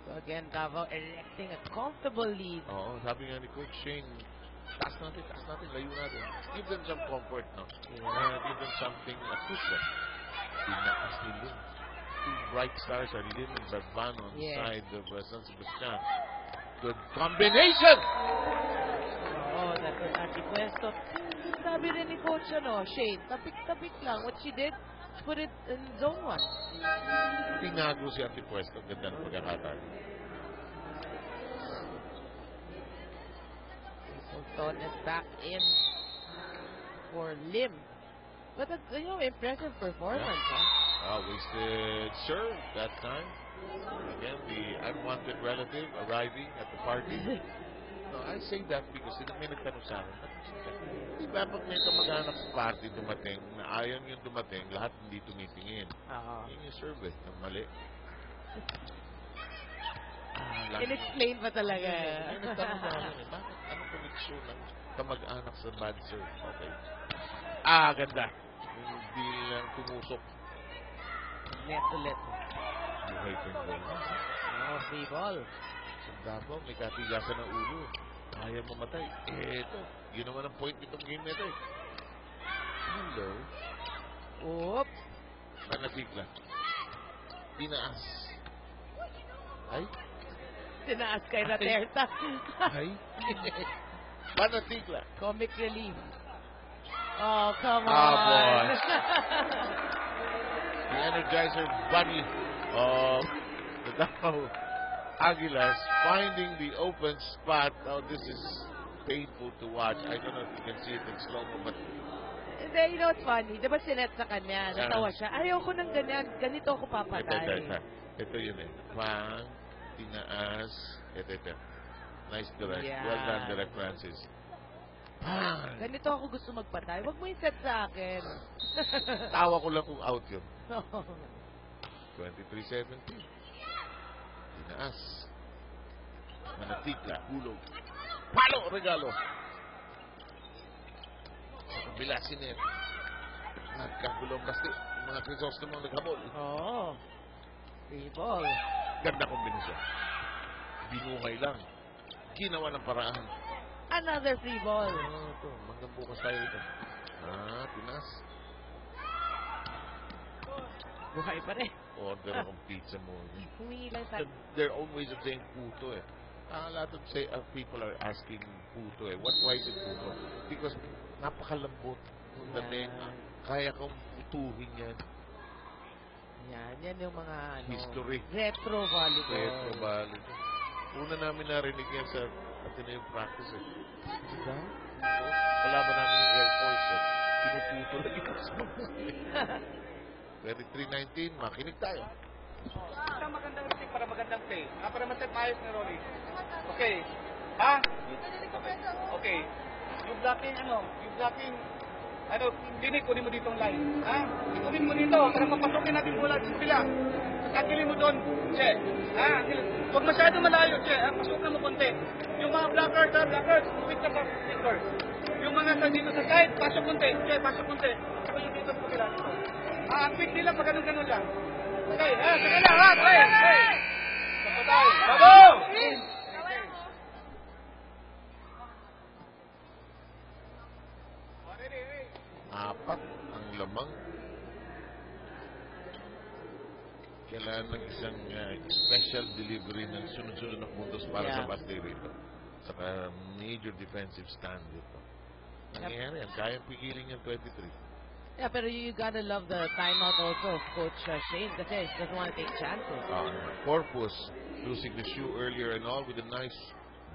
So again, Davao erecting a comfortable lead. Oo, sabi nga ni Coach Shane, taas natin, layo natin. Give them some comfort, no? Give them something, a cushion. Tinaas ni Lim. Two bright stars are Lim and Barbano on the side of San Sebastian. Good combination! Oh, that was anti-puesto. Sabi rin ni Coach, Shane, tapik-tapik lang. What she did, she put it in zone 1. Tinago si anti-puesto. Ganda ng pagkakataon. Ton is back in for Lim. But impressive performance, Wasted serve that time. Again, the unwanted relative arriving at the party. No, I say that because may nagtanong sa akin, di ba pag may kamag-anak sa party dumating, na ayaw yung dumating, lahat hindi tumitingin. Yun yung serve ang mali. In-explain pa talaga. May nagtanong sa akin, bakit anong connection ng kamag-anak sa bad serve? Okay. Ganda. Hindi lang tumusok. Net ulit. Buhay pa yung goal. Free ball. Sa Davao, may katigasan ng ulo. Ayaw mamatay. Eto, yun naman ang point itong game nito eh. Hello. Oop. Manatigla. Tinaas. Ay? Tinaas kay Raterta. Ay? Manatigla. Comic relief. Oh, come on. Boy. The Energizer bunny of the Davao Aguilas finding the open spot. Now this is painful to watch. I don't know if you can see it in slow-mo, but you know what's funny? Diba sinet sa kanya? Natawa siya. Ayoko ng ganyan. Ganito ako papatay. Ito yun eh. Pang, tinaas. Ito. Nice direct. Yeah. Well done, Direct Francis. Pang! Ganito ako gusto magpatay. Huwag mo i-set sa akin. Tawa ko lang kung out yun. 23-17. Tinaas. Manatigla. Hulog. Palo! Regalo. Sa kabila si Net. Nagkagulong basti. Mga Crisostomo naghabol. Free ball. Ganda kombinasyon. Binuhay lang. Ginawa ng paraan. Another free ball. Ito. Hanggang bukas tayo ito. Tinaas. Buhay pa rin. Order akong pizza mo. Humingi lang sa... There are always of saying puto eh. A lot of people are asking puto eh. Why is it puto? Because napakalambot. Dating, kaya kong putuhin yan. Yan yung mga history. Retro volleyball. Una namin narinig yan sa Ateneo practice eh. Diba? Wala ba namin yung Air Force eh. Pinuputo lang yung 23-19, makinig tayo. Isang magandang receive para magandang play. Para maset maayos ni Rory. Okay. Okay. Yung blocking, dinig, kunin mo ditong line. Kunin mo dito, para mapasukin natin mula sa pila. Kakilin mo doon, Che. Huwag masyado malayo, Che. Pasukan mo konti. Yung mga blockers, moving ka sa stickers. Yung mga dito sa side, pasok konti. Che, pasok konti. Saka yung dito sa pila. Quick nila pag ganun lang. Okay, sige lang, okay. Saka tayo. Babo! Apat ang lamang. Kailangan ng isang special delivery ng sunod-sunod na puntos para sa bate rito. Saka major defensive stand dito. Nangyayari yan. Kayang pigilin yung 23. Yeah, pero you gotta love the timeout also of Coach Shane kasi he doesn't want to take chances. Corpus losing the shoe earlier and all with a nice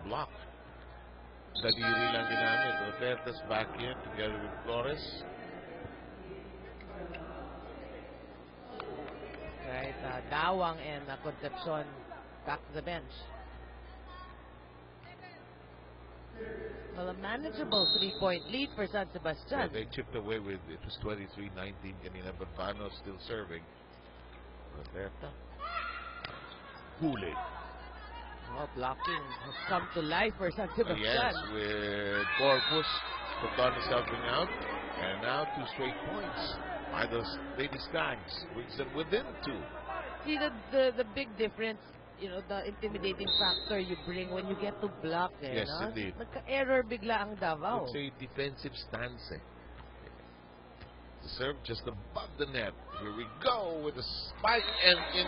block. Daliri lang ginamit. Roberta's back in together with Flores. Right, Dawang and Concepcion back to the bench. Well, a manageable 3-point lead for San Sebastian. Yeah, they chipped away with it was 23-19. Kanina Barbano still serving. Roberta. Huli. Blocking has come to life for San Sebastian. Yes, with Corpus. Coton is helping out. And now 2 straight points by those Lady Skies. Brings them within 2. See, the big difference the intimidating factor you bring when you get to block. Yes, no? indeed. Nagka-error bigla ang Davao. It's a defensive stance. The serve just above the net. Here we go with a spike and in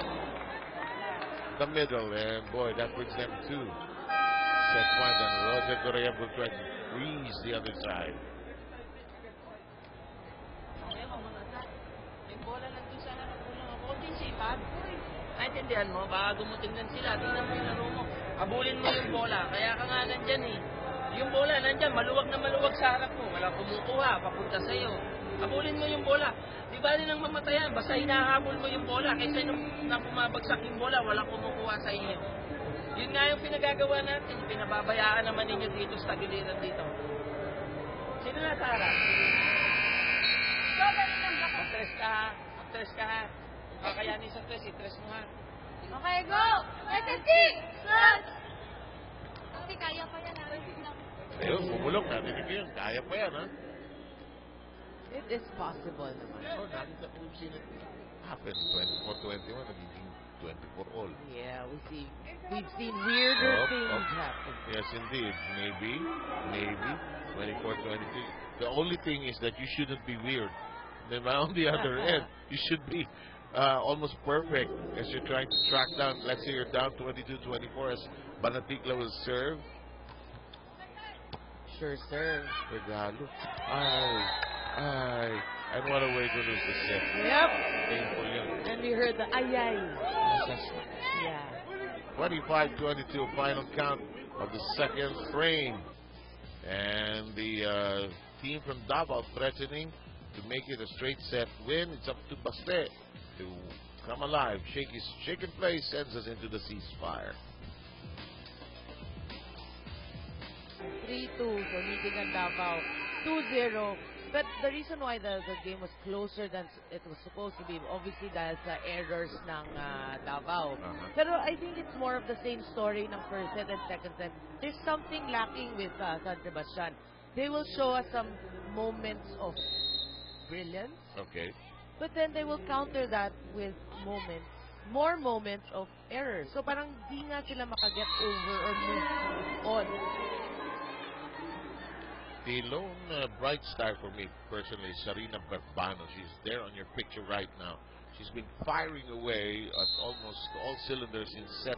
the middle. And boy, that brings them to set point. And Roger Correa will try to freeze the other side. Yung bola lang doon sana nagkulang ako. Kunting sipag. Naintindihan mo? Baka dumuting lang sila. Tingnan mo yung laro mo. Abulin mo yung bola. Kaya ka nga nandyan eh. Yung bola nandyan, maluwag na maluwag sa harap mo. Wala kumukuha, papunta sa'yo. Abulin mo yung bola. Di ba rin ang mamatayan? Basta hinahabol mo yung bola. Kaysa nung bumabagsak yung bola, wala kumukuha sa iyo. Yun nga yung pinagagawa natin. Pinababayaan naman ninyo dito sa tagiliran dito. Sino na sa harap? Mag-stress ka ha. Mag-stress ka ha. Kung kakayanin sa stress, i-stress mo ha. Okay, go! SSC! Shot! Kasi kaya pa yan. Ayun, bumulok. Narinig yun. Kaya pa yan, ha? It is possible naman. Oh, nakita ko we've seen it happen. 24-21, nagiging 24-all. Yeah, we've seen weirder things happen. Yes, indeed. Maybe. 24-23. The only thing is that you shouldn't be weird. Then on the other end, you should be almost perfect as you're trying to track down. Let's say you're down 22-24 as Banatikla will serve. Sure, sir. Regalo. And what a way to lose the set. Yep. Painful yun. And we heard the ayay. Yeah. 25-22 final count of the second frame. And the team from Davao threatening to make it a straight set win. It's up to Baste to come alive. Shake and play sends us into the ceasefire. 3-2, so leading ang Davao 2-0. But the reason why the game was closer than it was supposed to be, obviously dahil sa errors ng Davao. Pero I think it's more of the same story ng first set and second set. There's something lacking with San Sebastian. They will show us some moments of brilliance. Okay. But then they will counter that with more moments of error. So parang di nga sila makaget over or move on. The lone bright star for me personally is Sarina Barbano. She's there on your picture right now. She's been firing away at almost all cylinders in set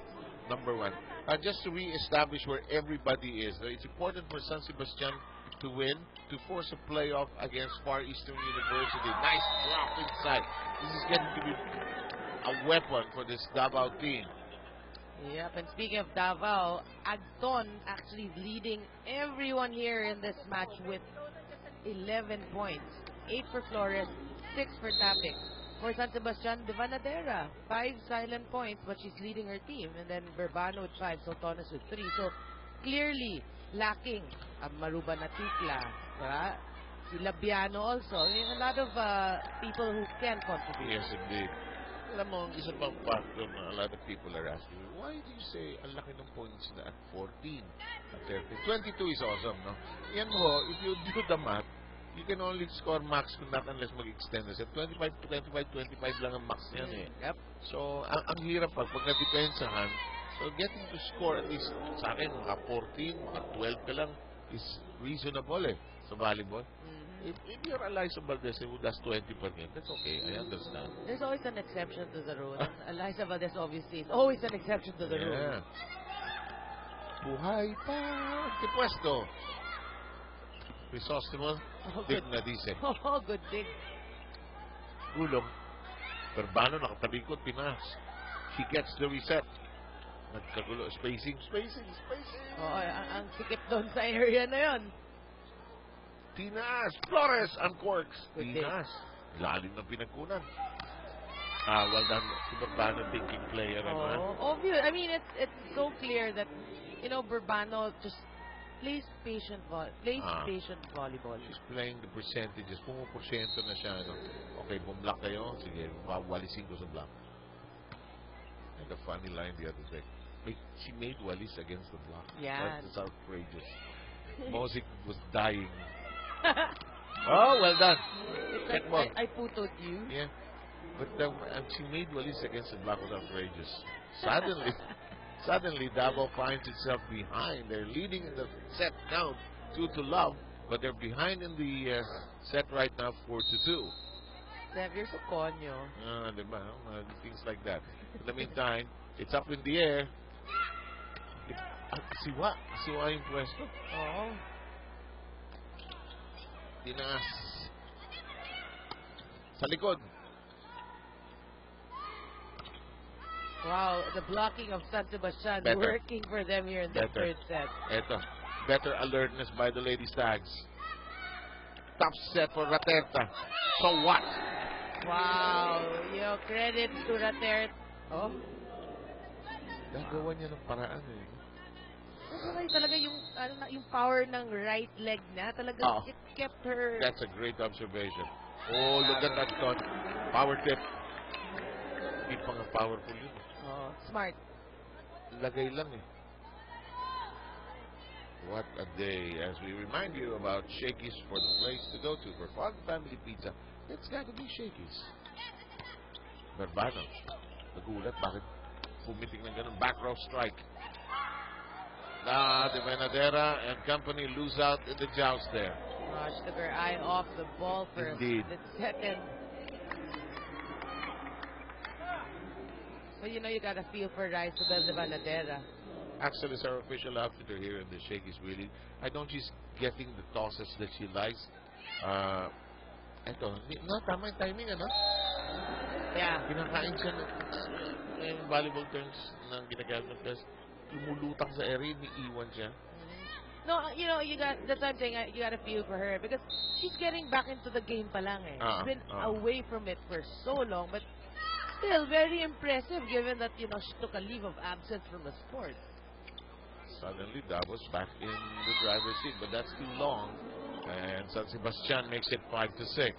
number 1. Just to re-establish where everybody is. It's important for San Sebastian to win, to force a playoff against Far Eastern University. Nice drop inside. This is getting to be a weapon for this Davao team. Yep, and speaking of Davao, Agton actually leading everyone here in this match with 11 points. 8 for Flores, 6 for Tapik. For San Sebastian, Devanadera, 5 silent points, but she's leading her team. And then Bourbano with 5, Sotones with 3. So, clearly lacking Maruba Natikla, right? Si Labiano also. I mean, a lot of people who can contribute. Yes, indeed. Alam mo, ang isa pang factor na a lot of people are asking, why do you say ang laki ng points na at 14, at 13? 22 is awesome, no? Yan mo, if you do the math, you can only score max kung not unless mag-extend na set. 25 lang ang max yan eh. Yep. So, ang hirap pag na-depensahan, so getting to score at least, sa akin, mga 14, mga 12 ka lang is reasonable eh, sa volleyball. If you're Eliza Valdez who does 20 per game, that's okay. I understand. There's always an exception to the rule. And Eliza Valdez obviously is always an exception to the rule. Buhay pa! Puesto. Crisostimo, dig na dice. Oh, good dig. Gulong. Bourbano nakatalikod, Pinas. She gets the reset. Nagkagulo, spacing. Oh, ang sikip doon sa area na yon. Tinas, Flores, uncorks. Good Tinas, lalim ng pinagkunan. Well done to Bourbano, thinking player. Obvious. I mean, it's so clear that, Bourbano just plays patient volleyball. She's playing the percentages. Pumuporsyento na siya. No? Okay, bumlock kayo. Sige, walisin ko sa block. And a funny line the other day. She made Walis against the block. Yeah. That's outrageous. Mosik was dying. Oh, well done. It's like I putoed you. Yeah. But and she made Walis against the block was outrageous. Suddenly, Davao finds itself behind. They're leading in the set count 2-0, but they're behind in the set right now 4-2. Sev, you're so konyo. Diba? Things like that. In the meantime, it's up in the air. Siwa yung pwesto. Oo. Tinaas. Sa likod. Wow, the blocking of San Sebastian Better. working for them here in the Better. third set. Eto. Better alertness by the Lady Stags. Top set for Raterta. So what? Wow, credit to Ratert. Oh, Gagawa niya ng paraan eh. talaga yung power ng right leg niya. Talaga, Oh. it kept her. That's a great observation. Oh, look at that shot. Power tip. Hindi pa nga powerful yun. Oh, smart. Lagay lang eh. What a day. As we remind you about Shakey's for the place to go to for fun family pizza. It's gotta be Shakey's. Barbano. Nagulat. Bakit pumiting ng ganun? Back row strike. De Venadera and company lose out in the joust there. She took her eye off the ball for Indeed. the second. So you gotta feel for Raisabel de Vanadera. Axel is our official outfitter here in the Shakey's Wheelie. I know she's getting the tosses that she likes. Ito, tama yung timing, ano? Yeah. Kinakain siya ng volleyball terms na ginagamit ng test. Lumulutang sa area, iniiwan siya. No, that's what I'm saying, you gotta feel for her because she's getting back into the game pa lang eh. She's been away from it for so long, but still very impressive given that, she took a leave of absence from the sport. Suddenly, Davos back in the driver's seat, but that's too long. And San Sebastian makes it 5-6.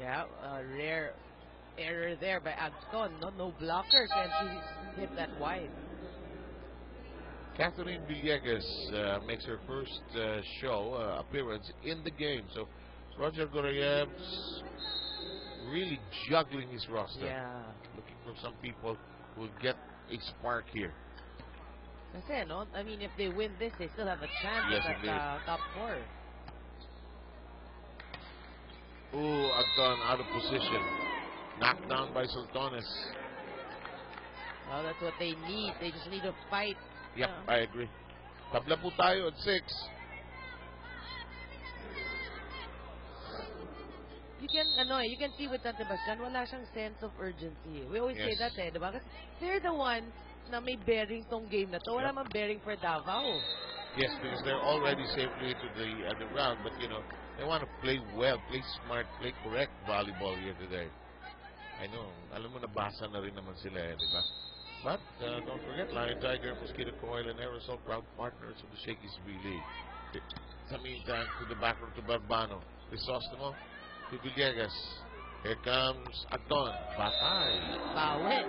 Yeah, a rare error there by Agton. No blocker, and she hit that wide. Catherine Villegas makes her first appearance in the game. So Roger Gorayev's really juggling his roster. Yeah. Looking for some people who will get a spark here. Kasi, I mean, if they win this, they still have a chance Yes, at top 4. Ooh, Agton out of position. Knocked down by Sultanes. Well, that's what they need. They just need to fight. Yep, I agree. Tabla po tayo at 6. You can see with San Sebastian, wala siyang sense of urgency. We always say that diba? Kasi they're the ones na may bearing tong game na to. Wala mang bearing for Davao. Yes, because they're already safely to the round, but they want to play well, play smart, play correct volleyball here today. I know, alam mo nabasa na rin naman sila di ba? But don't forget, Lion Tiger, Mosquito Coil, and Aerosol, proud partners of the Shakey's League. Sa meantime, to the back row to Barbano. Crisostomo to Villegas. Here comes Agton. Batay. Bawin.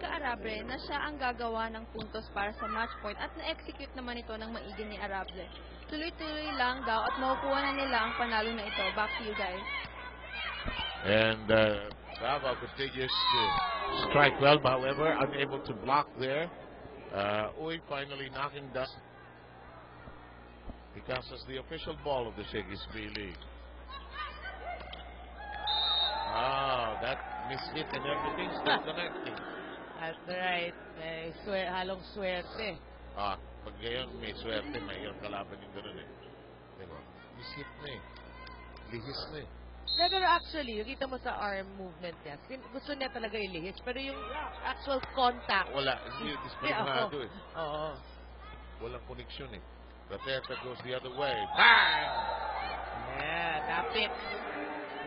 Arable na siya ang gagawa ng puntos para sa match point at na-execute naman ito ng maigi ni Arable. Tuloy-tuloy lang daw at makukuha na nila ang panalo na ito. Back to you guys. And Davao continues to strike well, however, unable to block there. Uy finally knocking dust. Because it's the official ball of the Shakey's League. That mishit and everything still connecting. That's right. May halong swerte. Pag ngayon may swerte, mahirap kalaban yung gano'n eh. Diba? Mishit na eh. Lihis na eh. Pero actually, yung kita mo sa arm movement niya, gusto niya talaga ilihis. Pero yung actual contact. Wala. Hindi disiplinado eh. Oo. Walang connection eh. Rateta goes the other way. Bang! Yeah, tap it.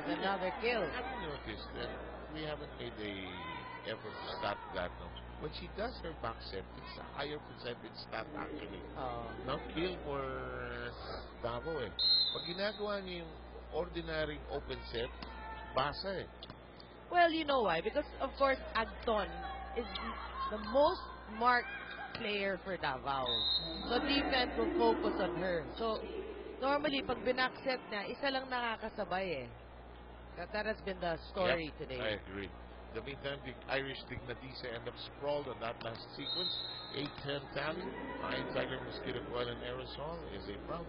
With another kill. Have you noticed that we haven't made a effort to start that no? When she does her back set, it's a higher percentage stat actually. No kill for Davao eh. Pag ginagawa niya yung ordinary open set, basa eh. Well, you know why? Because, of course, Agton is the most marked player for Davao. So defense will focus on her. So Normally, pag binakset niya, isa lang nakakasabay eh. That has been the story Yep, today. I agree. In the meantime, the Irish Dignatise end up sprawled on that last sequence. 8-10 tally. Iron Tiger, Mosquito Coil, and Aerosol is a proud,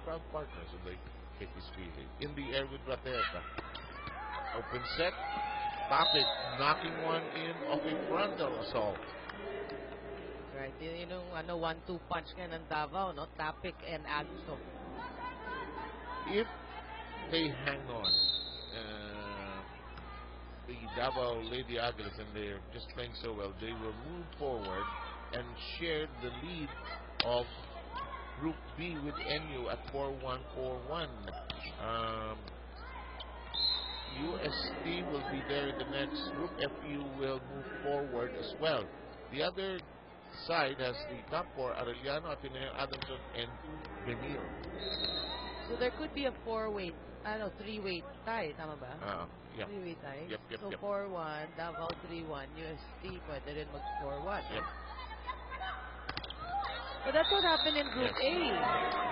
proud partners of the Shakey's Relay. In the air with Raterta. Open set. Topic knocking one in off a frontal assault. Right, yun yung 1-2 punch nga ng Davao, no? Tapik and Agso. If they hang on, the Davao Lady Aguilas, and they're just playing so well, they will move forward and share the lead of Group B with NU at 4-1-4-1. UST will be there in the next group. FU will move forward as well. The other side has the top four, Arellano, Ateneo, Adamson, and Benil. So there could be a three-way tie, tama ba? Yeah. Three-way tie. Yep, So yep. 4-1, Davao 3-1, UST pwede rin mag 4-1. Yep. But that's what happened in Group A.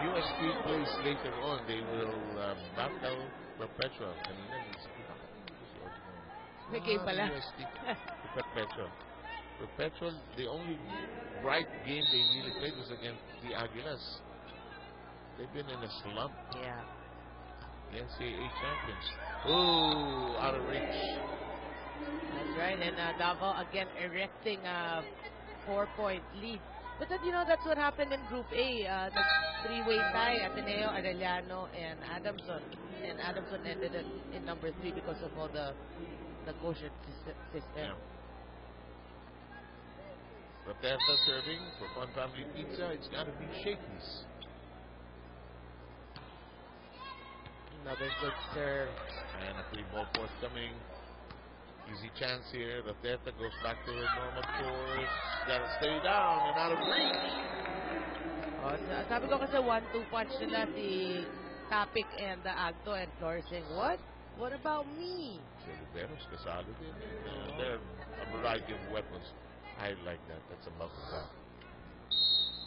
UST plays later on. They will battle Perpetual. Kanina, May game pala. UST to Perpetual. Perpetual, the only bright game they really played was against the Aguilas. They've been in a slump. Yeah. The NCAA champions. Oh, out of reach. That's right. And Davao again erecting a 4-point lead. But then, that's what happened in Group A. The three-way tie, Ateneo, Arellano, and Adamson. And Adamson ended in number 3 because of all the quotient system. Yeah. Roberta serving for Fun Family Pizza. It's got to be Shakey's. Another good serve. And a free ball forthcoming. Easy chance here. Roberta goes back to her normal course. Gotta stay down and out of reach. Sabi ko kasi 1-2 punch nila si Tapik and the Agto and Flores saying, what? What about me? Si Oliveros kasalo din. There are a variety of weapons. I like that. That's a love attack.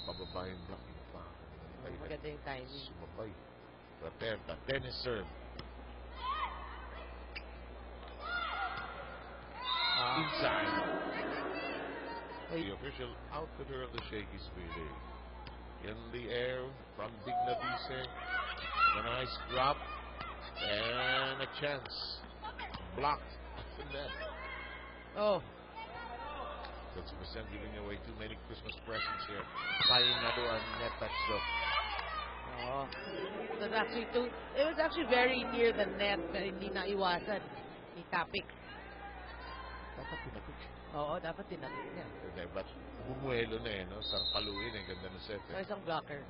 Pababa yung blocking pa. Maganda yung timing. Sumabay. Roberta. Tennis serve. Inside. The official outfitter of the Shakey's Relay. In the air from Dignatise. A nice drop. And a chance. Blocked. In that. Oh. That's percent giving away too many Christmas presents here. Buying another net touch though. Oh. It was actually very near the net pero hindi na iwasan ni Tapik. Dapat tinapit siya. Oo, dapat tinapik niya. But bumuelo na no? Sarang paluin ganda ng set. So, isang blocker.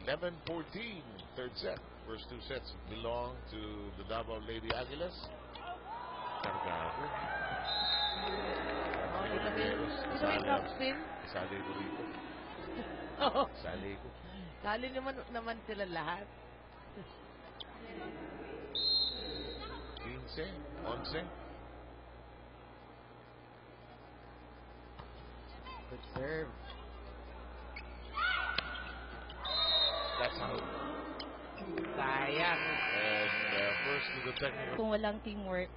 11-14, third set. First two sets belong to the Davao Lady Aguilas. Cargado. Ito may topspin? Sali ko rito. Oo. Sali ko. Sali naman sila lahat. 15, 11. Good serve. That's out. Sayang. And first to the technical. Kung walang teamwork.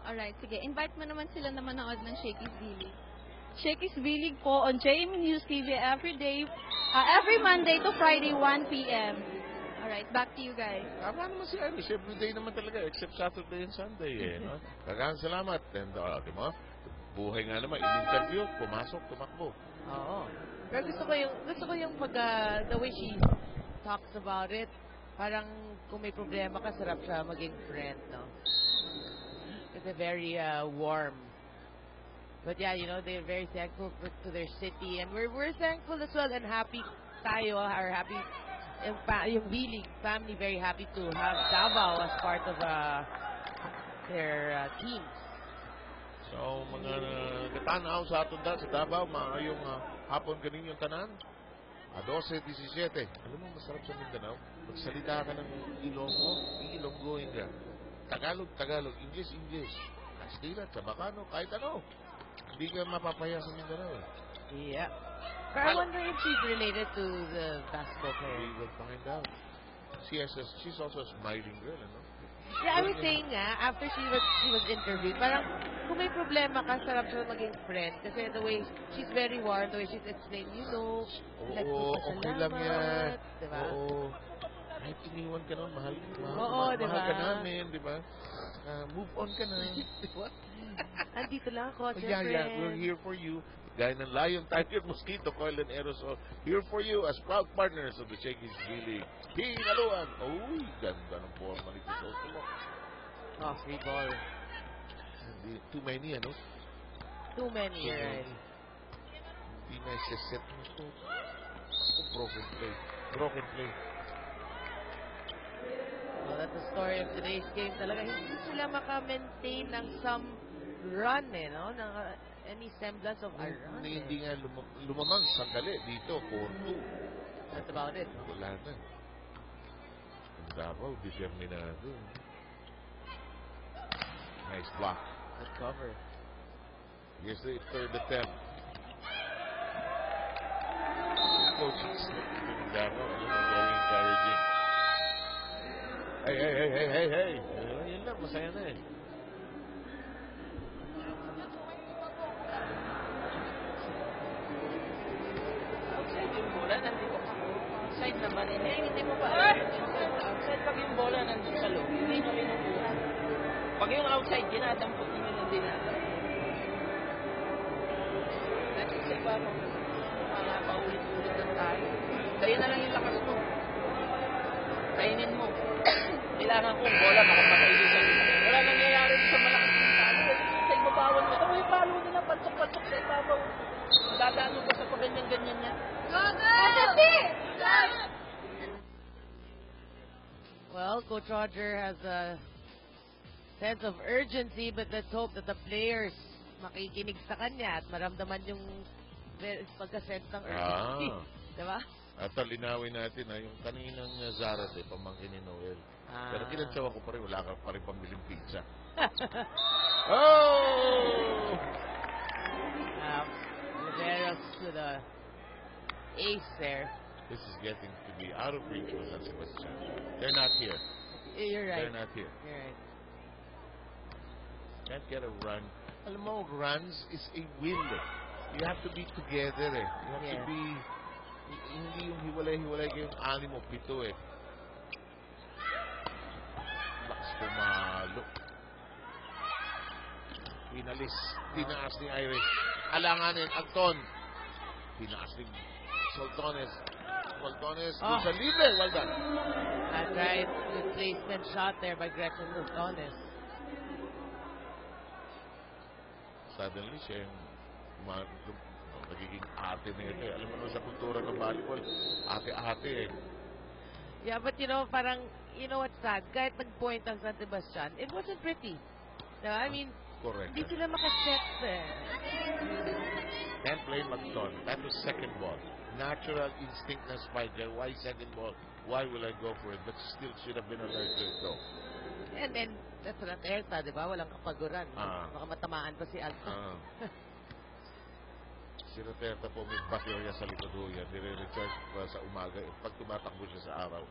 Alright, sige. Invite mo naman sila na manood ng Shakey's V-League. Shakey's V-League po on JME News TV every Monday to Friday, 1 p.m. Alright, back to you guys. Tama naman si Irish. Every day naman talaga, except Saturday and Sunday. Kagahan salamat. And, di mo, buhay nga naman. In-interview, pumasok, tumakbo. Oo. Pero gusto ko yung pag, the way she talks about it, parang kung may problema ka, sarap siya maging friend, no? It's a very warm. But yeah, they're very thankful to their city. And we're thankful as well and happy tayo, are happy. Yung V-League family very happy to have Davao as part of their teams. So, mga katanaw sa aton sa Davao, maayong hapon ganin yung tanan. 12-17. Alam mo, masarap sa Mindanao. Magsalita ka ng Ilonggoin ka. Tagalog, English. Kastila, Chabacano, kahit ano. Hindi ka mapapaya sa Mindanao. Yeah. But I wonder if she's related to the basketball player. We will find out. She's also a smiling girl, ano? Yeah, I was saying nga, after she was interviewed, parang kung may problema ka, sarap siya maging friend. Kasi the way, she's very warm, the way she's explained, you know, Okay lang yan. Diba? Oo. Kahit iniwan ka nun, mahal diba? ka namin, di ba? Move on ka na. Di ba? Andito lang ako, Yeah, we're here for you. Gaya ng Lion, Tiger, Mosquito, Coil, and Aerosol. Here for you as proud partners of the Shakey's League. Hinaluan! Uy, ganda ng forma ni Crisostomo. Oh, free ball. Too many, ano? Too many, right? Hindi na set mo ito. Broken play. Broken play. Well, that's the story of today's game. Talaga, hindi sila maka-maintain ng some run, no? Ng any semblance of a run. Hindi nga lumamang sandali dito. 4-2. That's about it. Wala na. Davao, determinado. Nice block. Good cover. Here's the third attempt. Coaching slip from Davao. Very encouraging. Hey. Yun lang, masaya na eh. Outside yung bola, nandito ka. Outside naman eh. Hindi mo ba? Outside pag yung bola nandun sa loob, hindi nyo kinukuha. Pag yung outside, ginadampot nyo ng dinadam. Nandun sa iba mo. Mga paulit-ulit lang tayo. Tayo na lang yung lakas mo. Kainin mo. Kailangan kong bola makapakaili sa iyo. Wala nangyayari sa malakas ng palo. Sa ibabawan mo. Ito yung palo nila, patok-patok sa ibabaw. Dadaan mo ba sa paganyan-ganyan niya? Well, Coach Roger has a sense of urgency, but let's hope that the players makikinig sa kanya at maramdaman yung pagka-sense ng urgency. Diba? At linawin natin na yung kaninang Zarate, pamangkin ni Noel. Pero kinansawa ko pa rin, wala ka pa rin pambiling pizza. Oh! Rivera to the ace there. This is getting to be out of reach for San Sebastian. They're not here. You're right. They're not here. You're right. Can't get a run. Alam mo, runs is a win. You have to be together. You have to be... Hindi yung hiwalay-hiwalay kayong 6 o 7 eh. Lakas pumalo. Pinalis. Tinaas ni Irish. Alanganin. Agton. Tinaas ni Soltones. Soltones. Sa libre. Well done. That's right. Good placement shot there by Gretchen Soltones. Suddenly, siya yung nagiging ate na ito. Alam mo sa kultura ng volleyball, ate-ate eh. Yeah, but parang, you know what's sad? Kahit nag-point ang San Sebastian, it wasn't pretty. No, I mean, correct. Hindi sila makaset eh. Can't blame Magton. That was second ball. Natural instinct na spiker. Why second ball? Why will I go for it? But still should have been alert to it though. And then, that's not Erta, di ba? Walang kapaguran. Baka matamaan pa si Alto. Si Roberta po may bakterya sa likod ho yan. Nire-recharge pa sa umaga pag tumatakbo siya sa araw.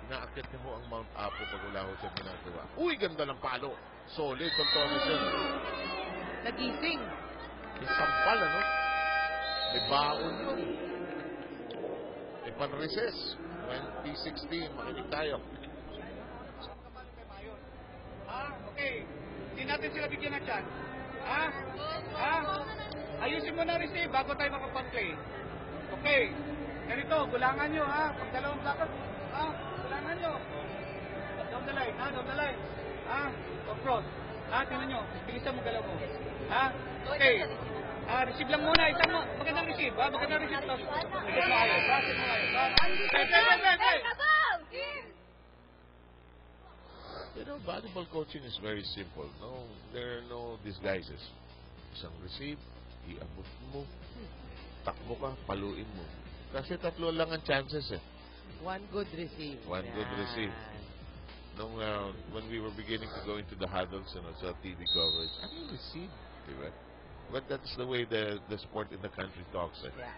Inaakit niya ho ang Mount Apo pag wala ho siya ginagawa. Uy, ganda ng palo. Solid. Soltones yun. Nagising. Isampal, ano? May baon yun. May pan-recess. 2016. Makinig tayo. Okay. Hindi natin sila bigyan ng chance. Ayusin mo na receive bago tayo makapag-play. Okay. Ganito, gulangan nyo, Pag dalawang blockers, gulangan nyo. Down the line, down the line. Cross. Tingnan nyo, bilisan mo galaw mo. Okay. Receive lang muna, isang magandang receive, magandang receive. Receive mo ayos, receive mo ayos. You know, volleyball coaching is very simple. No, there are no disguises. Isang receive, iabot mo, takbo ka, paluin mo. Kasi 3 lang ang chances eh. One good receive. One good receive. Nung, when we were beginning to go into the huddles and sa TV coverage, ano yung receive? Diba? But that's the way the sport in the country talks. Eh. Yeah.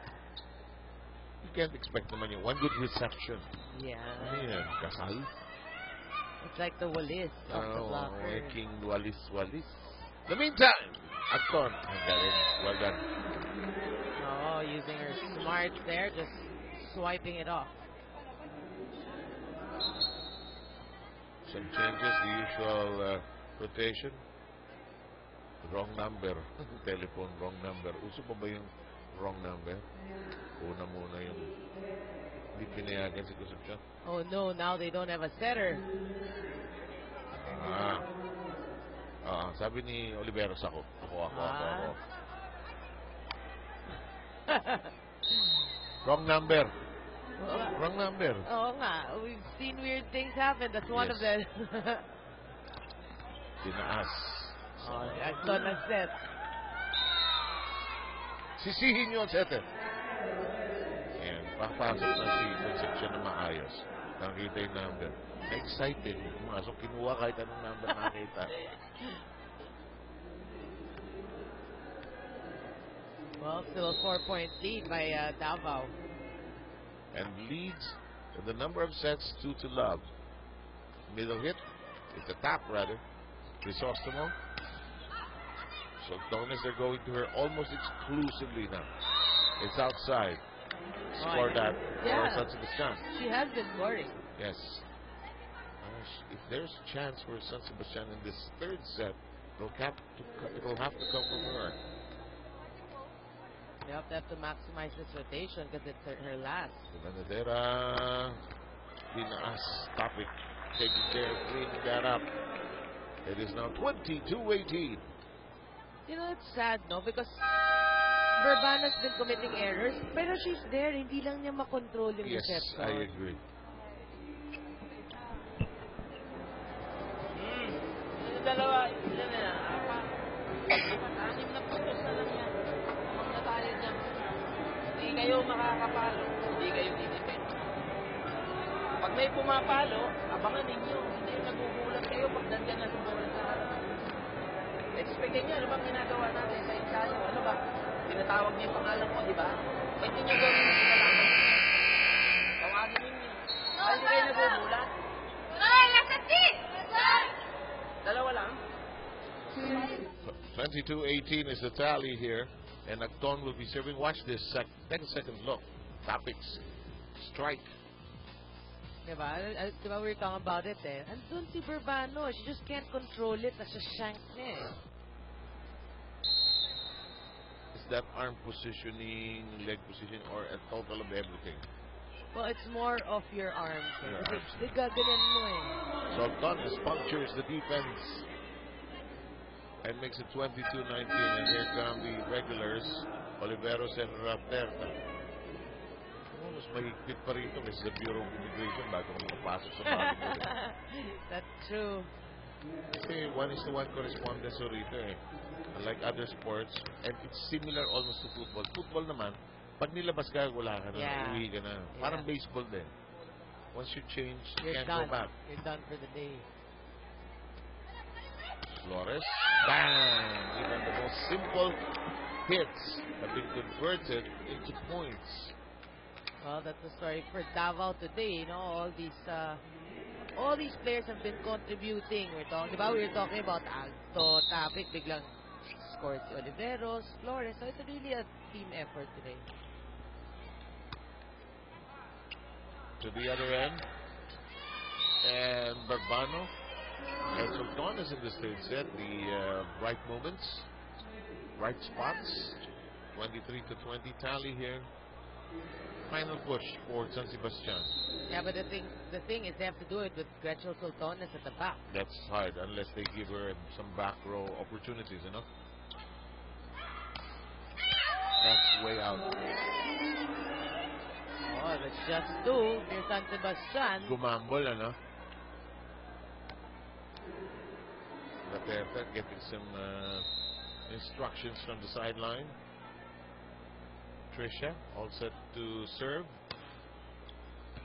You can't expect naman yung one good reception. Yeah. Ano yan? Kasal? It's like the walis of the blocker. King walis. The meantime, Anton. Ang galing. Well done. Oh, using her smarts there, just swiping it off. Some changes, the usual rotation. Wrong number. Telephone, wrong number. Uso pa ba yung wrong number? Una muna yung hindi pinayagan si Concepcion. Oh no, now they don't have a setter. Sabi ni Oliveros ako. Ako. Wrong number. Wrong number. Oo nga, we've seen weird things happen. That's one of Yes. them. Tinaas. Oh, Anton ang set. Sisihin nyo ang setter. Ayan, papasok na si Concepcion na maayos. Nakita yung number. Excited. Pumasok, kinuha kahit anong number nakita. Well, still a 4-point lead by Davao. And leads the number of sets 2-0. Middle hit. It's a tap, rather. Crisostomo. So Donis, they're going to her almost exclusively now. It's outside. Score that for San Sebastian. She has been scoring. Yes. If there's a chance for San Sebastian in this third set, it'll have to come from her. You have to maximize this rotation because it's her last. Banadera. Tinaas. Topic. Taking care of cleaning that up. It is now 22-18. You know, it's sad, no? Because Verbana's been committing errors, pero she's there. Hindi lang niya makontrol yung Yes, reception. I agree. Yung dalawa, ilan na yan? Anim na puntos na lang yan. Amang na tayo dyan. Hindi kayo makakapalo. Hindi kayo didepend. Pag may pumapalo, abangan ninyo. Hindi yung nagugulat kayo pag nandiyan na sa bola sa harap. Expectin nyo, ano bang ginagawa natin sa ensayo? Ano ba? Tinatawag niyo yung pangalan ko, di ba? Pwede nyo gawin yung pangalan. Tawagin ninyo. Hindi kayo nagugulat. Dalawa lang. 22-18 is the tally here. And Acton will be serving. Watch this. 10-second look. Topics. Strike. Diba? Diba we were talking about it eh. Andun si Verbano. She just can't control it. Nasa shank niya eh. Is that arm positioning, leg positioning, or a total of everything? Well, it's more of your arms. Your arms. Gaganan mo eh. So Acton punctures the defense and makes it 22-19. And here come the regulars, Oliveros and Raperta. Mas mahigpit pa rito kasi sa Bureau of Immigration bago makapasok sa bago. That's true. Kasi 1:1 correspondence rito eh. Unlike other sports, and it's similar almost to football. Football naman, pag nilabas ka, wala ka na, uwi ka na. Parang baseball din. Once you change, you You're can't done. go back. You're done for the day. Flores, bang! Even the most simple hits have been converted into points. Well, that's the story for Davao today. You know, all these players have been contributing. We were talking about Alto, Tapik, biglang scored si Oliveros, Flores. So it's really a team effort today. To the other end, and Barbano. And Sultan is in the stage set. The right moments, right spots. 23-20 tally here. Final push for San Sebastian. Yeah, but the thing is they have to do it with Gretchen Sultanes at the back. That's hard unless they give her some back row opportunities, you know. That's way out. Oh, that's just two. Here's San Sebastian. Gumambol, ano? Raperta getting some instructions from the sideline. Trisha all set to serve.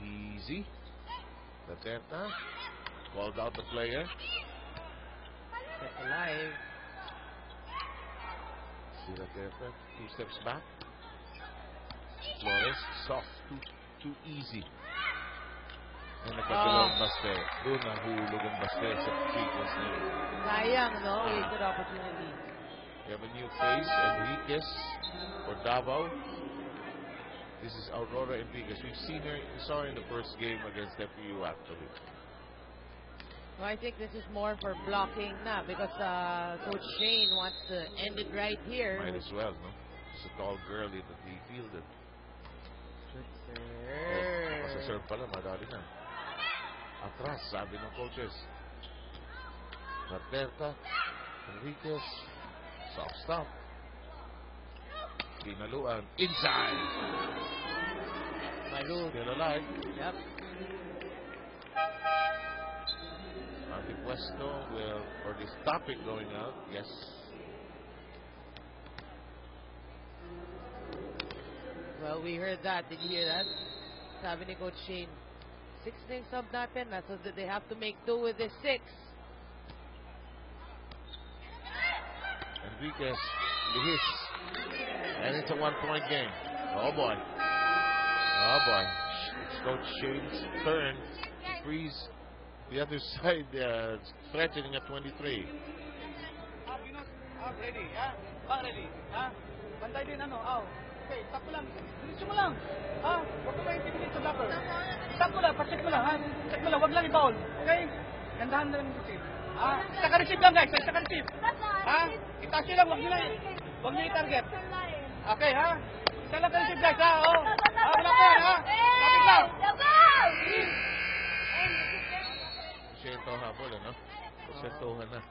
Easy. Raperta called out the player. Check alive. Si Duterte, 2 steps back. Flores, soft, too easy. And nagpagdalawang baste. Doon nahulog ang baste sa Chicos na yun. Sayang, no? Wasted opportunity. We have a new face, Enriquez for Davao. This is Aurora Enriquez. We saw her in the first game against FPU actually. Well, I think this is more for blocking na because Coach Shane wants to end it right here. Might as well, no? It's a tall girl that he fielded. Sa serve pala, madali na. Atras, sabi ng coaches. Duterte, Enriquez, soft stop. Pinaluan, inside. Malu. Still alive. Yep. Antipuesto will, or this topic going out, yes. Well, we heard that. Did you hear that? Sabi ni Coach Shane, 6 na yung sub natin. So that they have to make do with this 6. Enriquez, his. And it's a 1-point game. Oh boy. Oh boy. It's Coach Shane's turn to freeze the other side, threatening at 23. Ready, ready, Bantay din, Okay, stop mo lang. Bilisan mo lang. Huwag mo lang intimidate sa dapper. Stop mo lang, pa-check mo lang, Check mo lang, huwag lang i-foul. Okay? Gandahan na lang yung receive. Saka receive lang, guys. Saka receive. Itaas nyo lang, huwag nyo i-target. Okay, Isa lang ka receive, guys, wala ko yan, Kapit lang. Porsyento habol, ano? Porsyentohan na.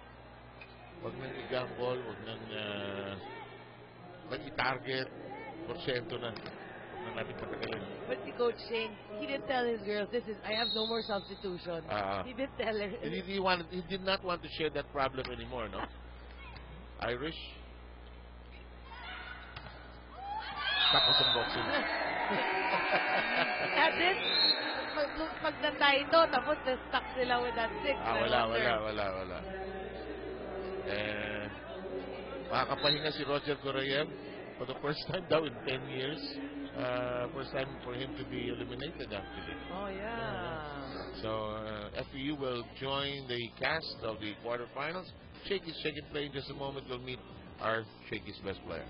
Huwag nang i-gamble, huwag nang i-target. Porsyento na. Huwag na natin patagalin. But si Coach Shane, he didn't tell his girls, I have no more substitution. He didn't tell her. He did not want to share that problem anymore, no? Irish. Tapos ang boxing. At this, pag nantay ito, tapos na-stuck sila with that 6. Wala. Makakapahinga si Roger Gorayev for the first time daw in 10 years. First time for him to be eliminated actually. Oh, yeah. So, FPU will join the cast of the quarterfinals. Shakey's Shake and Play in just a moment. We'll meet our Shakey's best player.